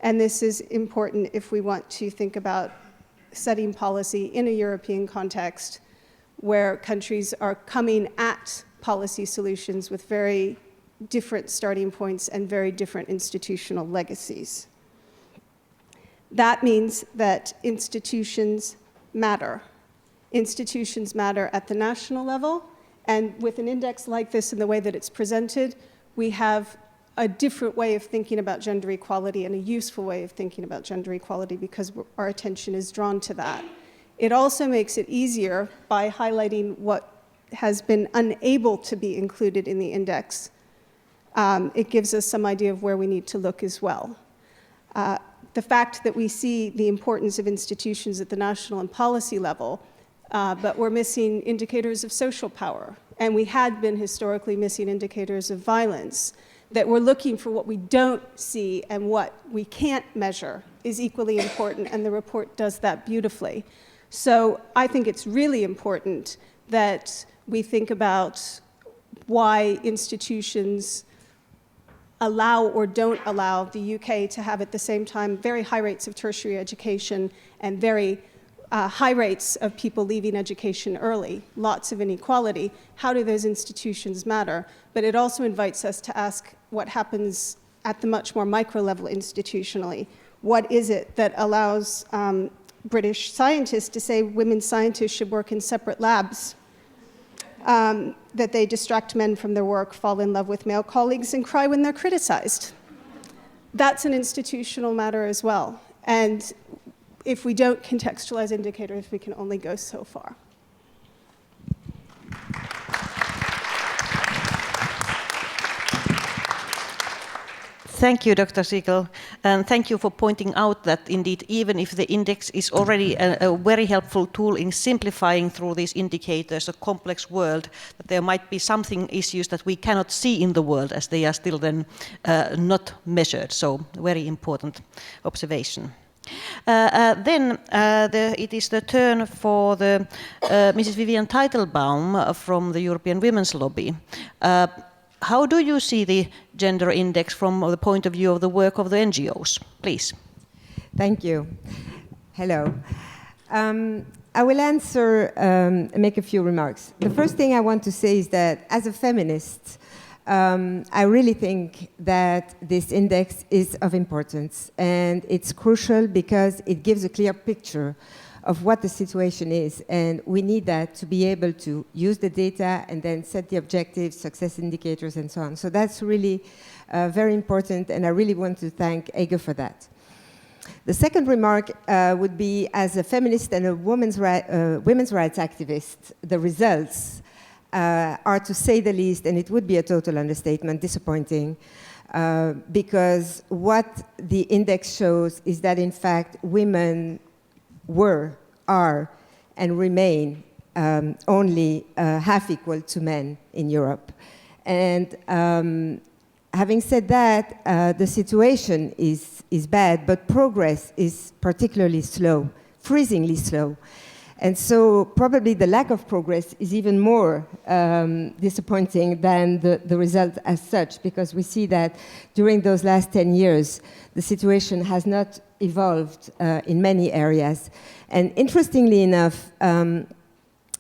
And this is important if we want to think about setting policy in a European context where countries are coming at policy solutions with very different starting points and very different institutional legacies. That means that institutions matter. Institutions matter at the national level, and with an index like this and the way that it's presented, we have a different way of thinking about gender equality and a useful way of thinking about gender equality because our attention is drawn to that. It also makes it easier by highlighting what has been unable to be included in the index. It gives us some idea of where we need to look as well. The fact that we see the importance of institutions at the national and policy level, but we're missing indicators of social power, and we had been historically missing indicators of violence, that we're looking for what we don't see and what we can't measure is equally important, and the report does that beautifully. So I think it's really important that we think about why institutions allow or don't allow the UK to have at the same time very high rates of tertiary education and very high rates of people leaving education early, lots of inequality. How do those institutions matter? But it also invites us to ask what happens at the much more micro level institutionally. What is it that allows British scientists to say women scientists should work in separate labs, that they distract men from their work, fall in love with male colleagues, and cry when they're criticized? That's an institutional matter as well. And if we don't contextualize indicators, we can only go so far. Thank you, Dr. Sigle, and thank you for pointing out that indeed, even if the index is already a very helpful tool in simplifying through these indicators a complex world, that there might be something issues that we cannot see in the world as they are still then not measured. So, very important observation. It is the turn for the Mrs. Viviane Teitelbaum from the European Women's Lobby. How do you see the gender index from the point of view of the work of the NGOs? Please. Thank you. Hello. I will answer, make a few remarks. The first thing I want to say is that as a feminist, I really think that this index is of importance, and it's crucial because it gives a clear picture of what the situation is, and we need that to be able to use the data and then set the objectives, success indicators, and so on. So that's really very important, and I really want to thank EIGE for that. The second remark would be, as a feminist and a women's rights activist, the results are, to say the least, and it would be a total understatement, disappointing, because what the index shows is that, in fact, women were, are, and remain only half equal to men in Europe. And having said that, the situation is bad, but progress is particularly slow, freezingly slow. And so probably the lack of progress is even more disappointing than the result as such, because we see that during those last 10 years, the situation has not evolved in many areas. And interestingly enough,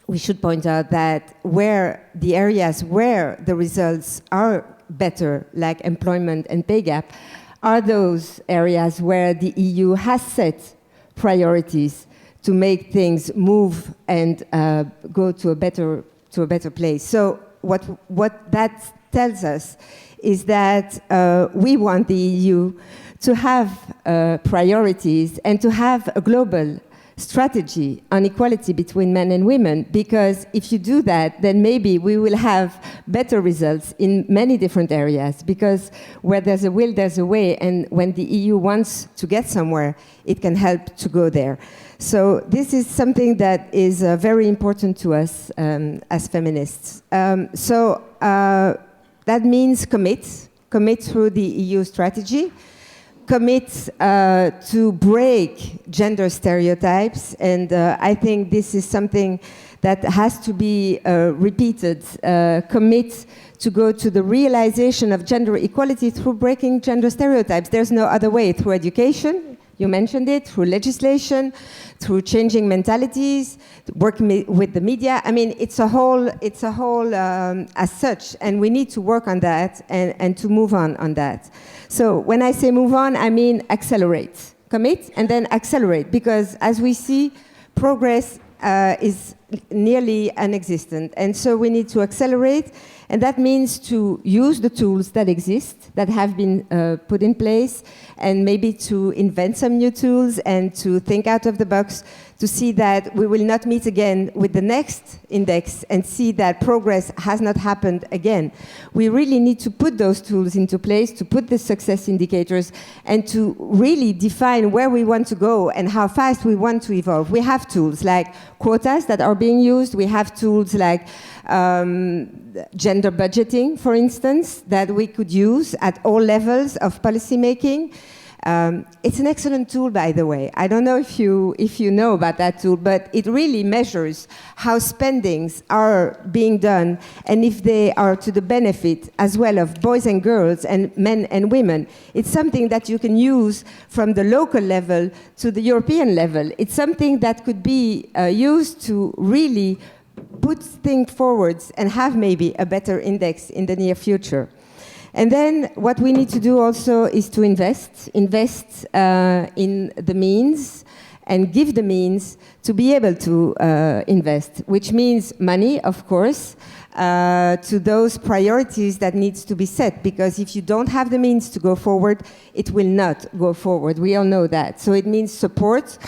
we should point out that where the areas where the results are better, like employment and pay gap, are those areas where the EU has set priorities to make things move and go to a better place. So what that tells us is that we want the EU to have priorities and to have a global strategy on equality between men and women, because if you do that, then maybe we will have better results in many different areas, because where there's a will, there's a way, and when the EU wants to get somewhere, it can help to go there. So this is something that is very important to us as feminists. That means commit through the EU strategy, commit to break gender stereotypes, and I think this is something that has to be repeated. Commit to go to the realization of gender equality through breaking gender stereotypes. There's no other way, through education, you mentioned it, through legislation, through changing mentalities, working with the media. I mean, it's a whole as such, and we need to work on that and to move on that. So when I say move on, I mean accelerate. Commit and then accelerate, because as we see, progress is nearly non-existent. And so we need to accelerate, and that means to use the tools that exist, that have been put in place, and maybe to invent some new tools and to think out of the box, to see that we will not meet again with the next index and see that progress has not happened again. We really need to put those tools into place, to put the success indicators, and to really define where we want to go and how fast we want to evolve. We have tools like quotas that are being used. We have tools like gender budgeting, for instance, that we could use at all levels of policy making. It's an excellent tool, by the way. I don't know if you know about that tool, but it really measures how spendings are being done and if they are to the benefit as well of boys and girls and men and women. It's something that you can use from the local level to the European level. It's something that could be used to really put things forwards and have maybe a better index in the near future. And then what we need to do also is to invest in the means and give the means to be able to invest, which means money, of course, to those priorities that needs to be set, because if you don't have the means to go forward, it will not go forward. We all know that. So it means support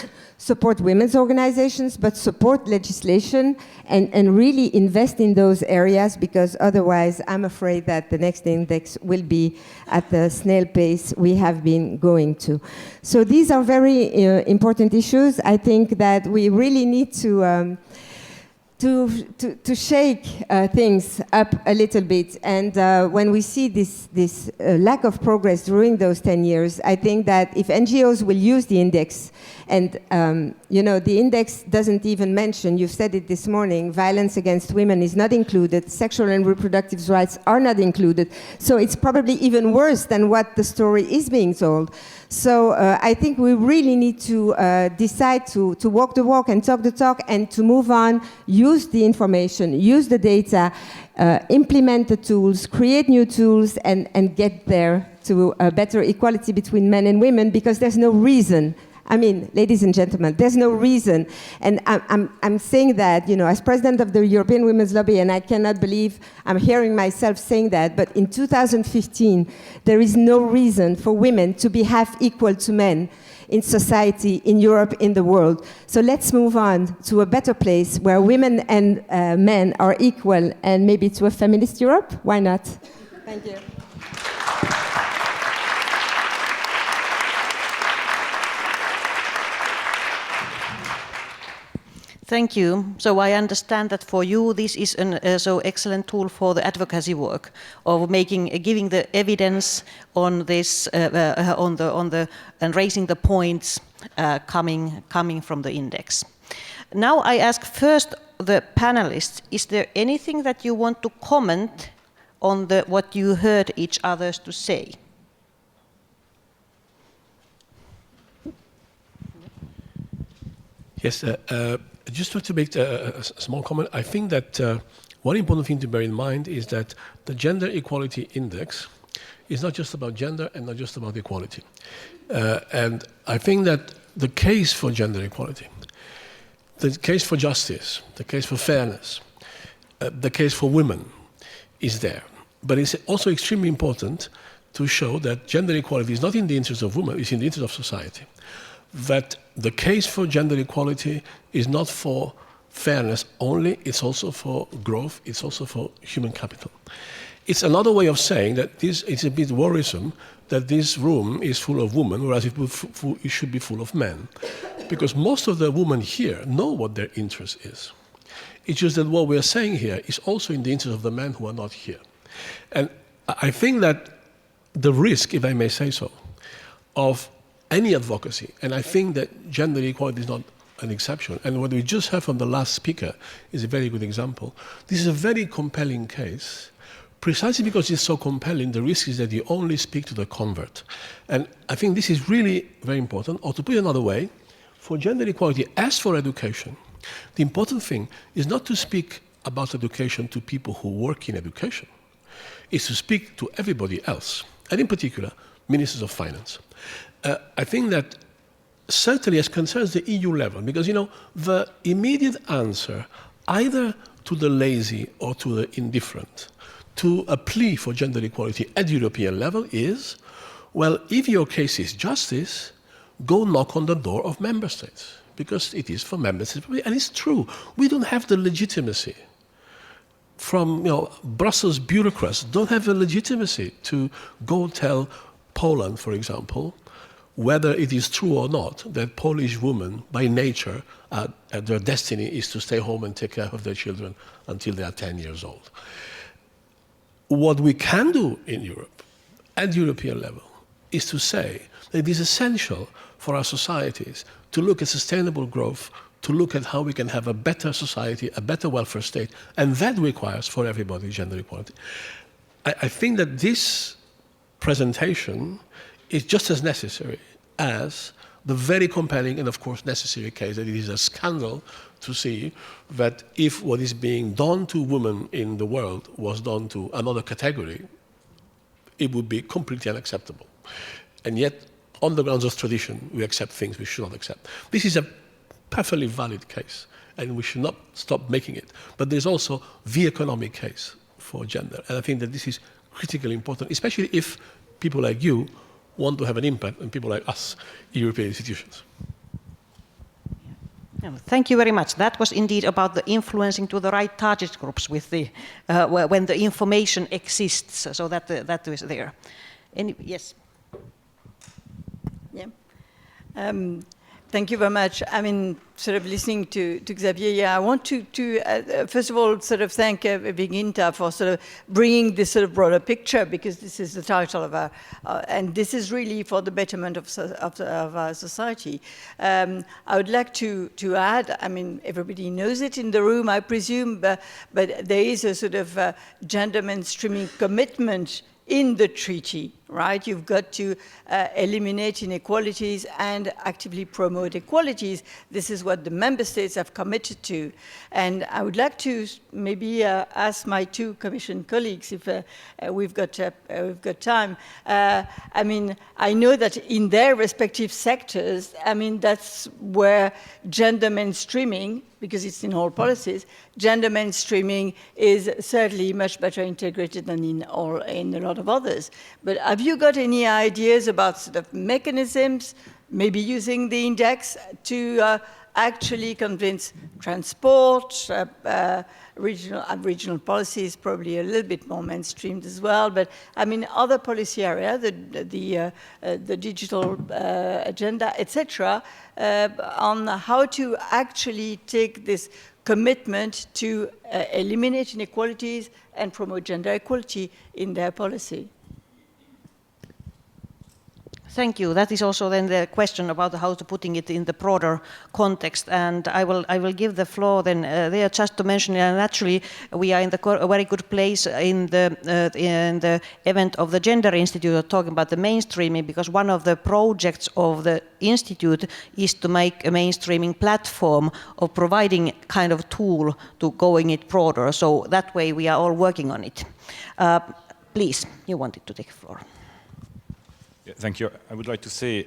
women's organizations, but support legislation and really invest in those areas, because otherwise I'm afraid that the next index will be at the snail pace we have been going to. So these are very important issues. I think that we really need to shake things up a little bit. And when we see this lack of progress during those 10 years, I think that if NGOs will use the index, and the index doesn't even mention, you've said it this morning, violence against women is not included, sexual and reproductive rights are not included, so it's probably even worse than what the story is being told. So I think we really need to decide to walk the walk and talk the talk and to move on, use the information, use the data, implement the tools, create new tools, and get there to a better equality between men and women, because there's no reason. I mean, ladies and gentlemen, there's no reason. And I'm saying that, you know, as president of the European Women's Lobby, and I cannot believe I'm hearing myself saying that, but in 2015, there is no reason for women to be half equal to men in society, in Europe, in the world. So let's move on to a better place where women and men are equal, and maybe to a feminist Europe. Why not? Thank you. Thank you. So I understand that for you this is an so excellent tool for the advocacy work of giving the evidence on this, and raising the points coming from the index. Now I ask first the panelists: is there anything that you want to comment on what you heard each others to say? Yes. I just want to make a small comment. I think that one important thing to bear in mind is that the Gender Equality Index is not just about gender and not just about equality. And I think that the case for gender equality, the case for justice, the case for fairness, the case for women is there. But it's also extremely important to show that gender equality is not in the interest of women, it's in the interest of society. That the case for gender equality is not for fairness only, it's also for growth, it's also for human capital. It's another way of saying that it's a bit worrisome that this room is full of women, whereas it should be full of men. Because most of the women here know what their interest is. It's just that what we are saying here is also in the interest of the men who are not here. And I think that the risk, if I may say so, of any advocacy, and I think that gender equality is not an exception, and what we just heard from the last speaker is a very good example. This is a very compelling case. Precisely because it's so compelling, the risk is that you only speak to the convert. And I think this is really very important. Or to put it another way, for gender equality, as for education, the important thing is not to speak about education to people who work in education. It's to speak to everybody else, and in particular, ministers of finance. I think that certainly as concerns the EU level, because, you know, the immediate answer either to the lazy or to the indifferent to a plea for gender equality at European level is, well, if your case is justice, go knock on the door of member states, because it is for member states. And it's true, we don't have the legitimacy from, you know, Brussels bureaucrats don't have the legitimacy to go tell Poland, for example, whether it is true or not that Polish women, by nature, their destiny is to stay home and take care of their children until they are 10 years old. What we can do in Europe, at European level, is to say that it is essential for our societies to look at sustainable growth, to look at how we can have a better society, a better welfare state, and that requires for everybody gender equality. I think that this presentation is just as necessary as the very compelling and, of course, necessary case that it is a scandal to see that if what is being done to women in the world was done to another category, it would be completely unacceptable. And yet, on the grounds of tradition, we accept things we should not accept. This is a perfectly valid case, and we should not stop making it. But there's also the economic case for gender. And I think that this is critically important, especially if people like you want to have an impact on people like us, European institutions. Thank you very much. That was indeed about the influencing to the right target groups with the when the information exists, so that is there. Yes. Yeah. Thank you very much. I mean, sort of listening to Xavier, yeah, I want to first of all sort of thank Viginta for sort of bringing this sort of broader picture, because this is the title of our, and this is really for the betterment of our society. I would like to add, I mean, everybody knows it in the room, I presume, but there is a sort of gender mainstreaming commitment in the treaty right? You've got to eliminate inequalities and actively promote equalities. This is what the member states have committed to. And I would like to maybe ask my two Commission colleagues if we've got time. I mean, I know that in their respective sectors, I mean, that's where gender mainstreaming, because it's in all policies, gender mainstreaming is certainly much better integrated than in a lot of others. But have you got any ideas about sort of mechanisms, maybe using the index to actually convince transport, regional policy is probably a little bit more mainstreamed as well, but I mean other policy areas, the digital agenda, etc., on how to actually take this commitment to eliminate inequalities and promote gender equality in their policy. Thank you. That is also then the question about how to putting it in the broader context, and I will give the floor then there just to mention. Naturally, we are in a very good place in the event of the Gender Institute of talking about the mainstreaming, because one of the projects of the institute is to make a mainstreaming platform of providing kind of tool to going it broader. So that way we are all working on it. Please, you wanted to take the floor. Thank you. I would like to say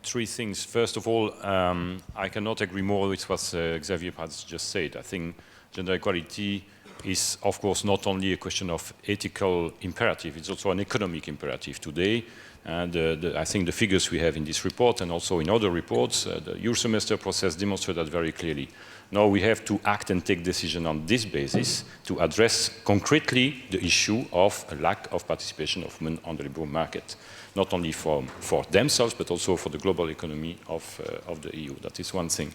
three things. First of all, I cannot agree more with what Xavier Prats just said. I think gender equality is, of course, not only a question of ethical imperative, it's also an economic imperative today. And I think the figures we have in this report and also in other reports, the Euro semester process demonstrates that very clearly. Now we have to act and take decisions on this basis to address concretely the issue of a lack of participation of women on the labour market, not only for themselves, but also for the global economy of the EU. That is one thing.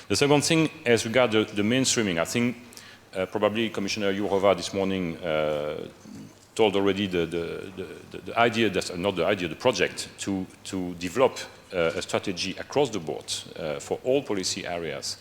The second thing, as regards the mainstreaming, I think probably Commissioner Jourova this morning told already the idea, that's not the idea, the project to develop a strategy across the board for all policy areas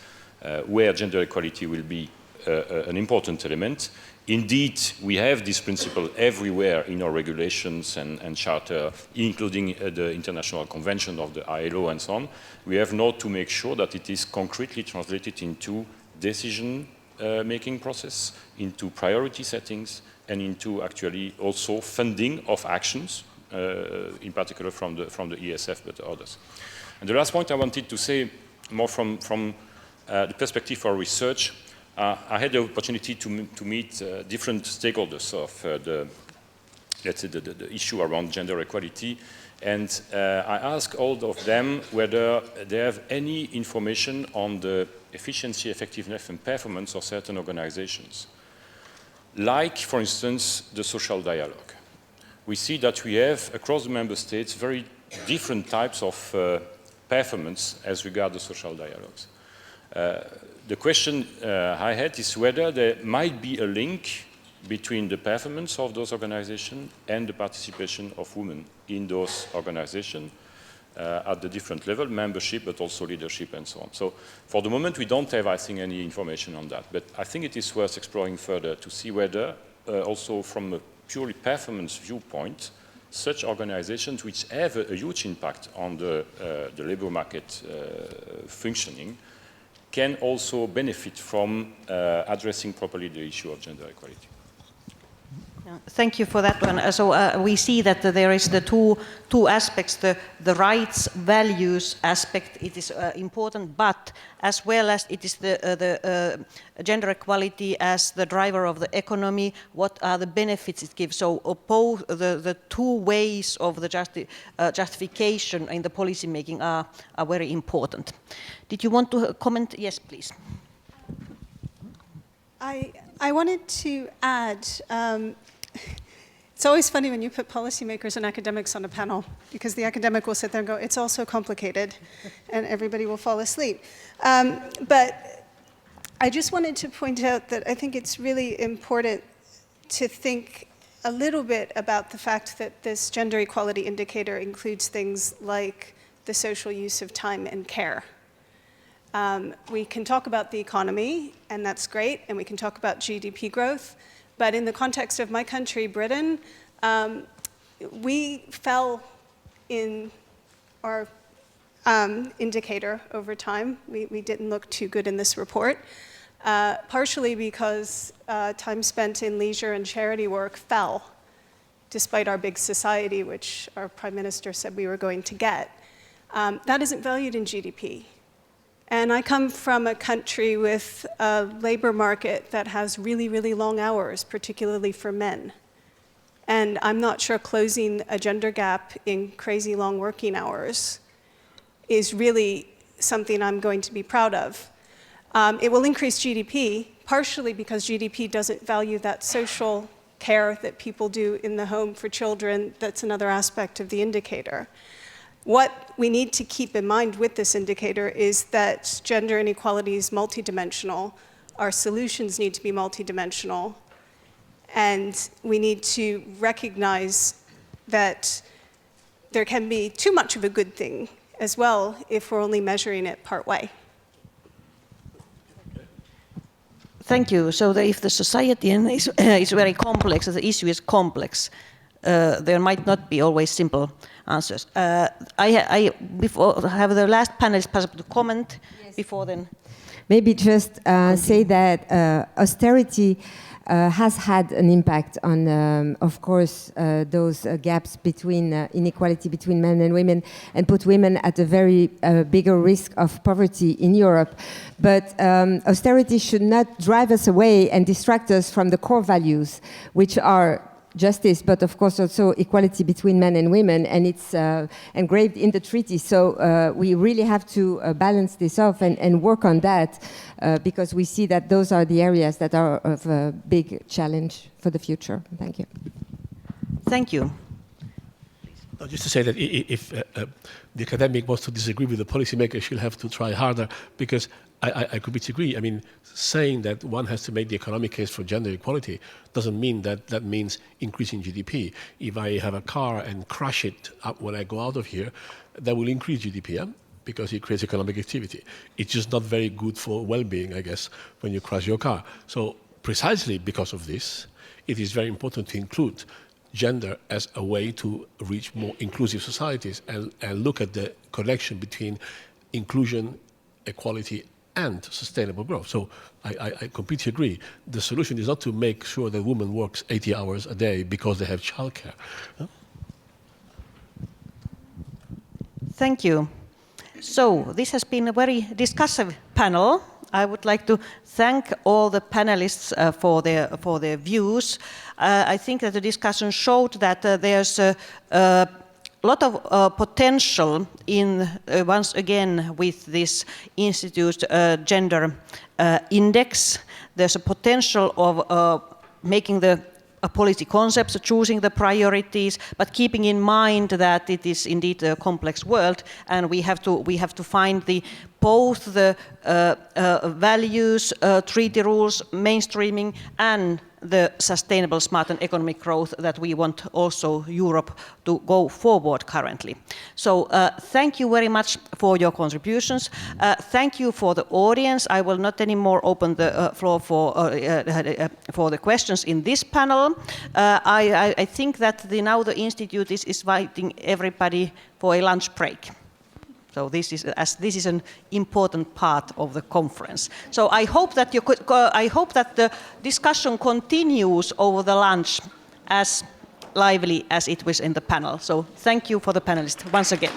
where gender equality will be an important element. Indeed, we have this principle everywhere in our regulations and charter, including the International Convention of the ILO and so on. We have now to make sure that it is concretely translated into decision-making process, into priority settings, and into actually also funding of actions, in particular from the ESF, but others. And the last point I wanted to say, more from the perspective for research, I had the opportunity to meet different stakeholders of let's say the issue around gender equality, and I asked all of them whether they have any information on the efficiency, effectiveness, and performance of certain organizations. Like, for instance, the social dialogue. We see that we have, across the member states, very different types of performance as regards the social dialogues. The question I had is whether there might be a link between the performance of those organizations and the participation of women in those organizations at the different level, membership, but also leadership and so on. So for the moment, we don't have, I think, any information on that. But I think it is worth exploring further to see whether, also from a purely performance viewpoint, such organizations which have a huge impact on the labor market functioning can also benefit from addressing properly the issue of gender equality. Thank you for that one. So we see that there is the two aspects, the rights, values aspect, it is important, but as well as it is the gender equality as the driver of the economy, what are the benefits it gives. So both the two ways of the justification in the policy making are very important. Did you want to comment? Yes, please. I wanted to add, it's always funny when you put policymakers and academics on a panel, because the academic will sit there and go, it's all so complicated, and everybody will fall asleep. But I just wanted to point out that I think it's really important to think a little bit about the fact that this gender equality indicator includes things like the social use of time and care. We can talk about the economy, and that's great, and we can talk about GDP growth, but in the context of my country, Britain, we fell in our indicator over time. We didn't look too good in this report, partially because time spent in leisure and charity work fell, despite our big society, which our Prime Minister said we were going to get. That isn't valued in GDP. And I come from a country with a labor market that has really, really long hours, particularly for men. And I'm not sure closing a gender gap in crazy long working hours is really something I'm going to be proud of. It will increase GDP, partially because GDP doesn't value that social care that people do in the home for children. That's another aspect of the indicator. What we need to keep in mind with this indicator is that gender inequality is multidimensional. Our solutions need to be multidimensional. And we need to recognize that there can be too much of a good thing as well if we're only measuring it part way. Thank you. So if the society is very complex, the issue is complex, there might not be always simple answers. Before have the last panelist possible to comment. Yes. Before then? Maybe just say that austerity has had an impact on, of course, those gaps between inequality between men and women, and put women at a very bigger risk of poverty in Europe. But austerity should not drive us away and distract us from the core values, which are justice, but of course also equality between men and women, and it's engraved in the treaty. So we really have to balance this off and work on that, because we see that those are the areas that are of a big challenge for the future. Thank you. Thank you. No, just to say that if the academic wants to disagree with the policymaker, she'll have to try harder, because I could disagree. I mean, saying that one has to make the economic case for gender equality doesn't mean that means increasing GDP. If I have a car and crash it up when I go out of here, that will increase GDP, yeah? Because it creates economic activity. It's just not very good for well-being, I guess, when you crash your car. So precisely because of this, it is very important to include gender as a way to reach more inclusive societies and look at the connection between inclusion, equality, and sustainable growth. So I completely agree. The solution is not to make sure that women work 80 hours a day because they have childcare. Huh? Thank you. So this has been a very discussive panel. I would like to thank all the panelists for their views. I think that the discussion showed that there's a lot of potential in, once again, with this Institute's gender index. There's a potential of making the policy concepts, choosing the priorities, but keeping in mind that it is indeed a complex world, and we have to find both the values, treaty rules, mainstreaming, and the sustainable, smart and economic growth that we want also Europe to go forward currently. So thank you very much for your contributions. Thank you for the audience. I will not anymore open the floor for the questions in this panel. I think that now the Institute is inviting everybody for a lunch break. So this is an important part of the conference. So I hope that the discussion continues over the lunch as lively as it was in the panel. So thank you for the panelists once again.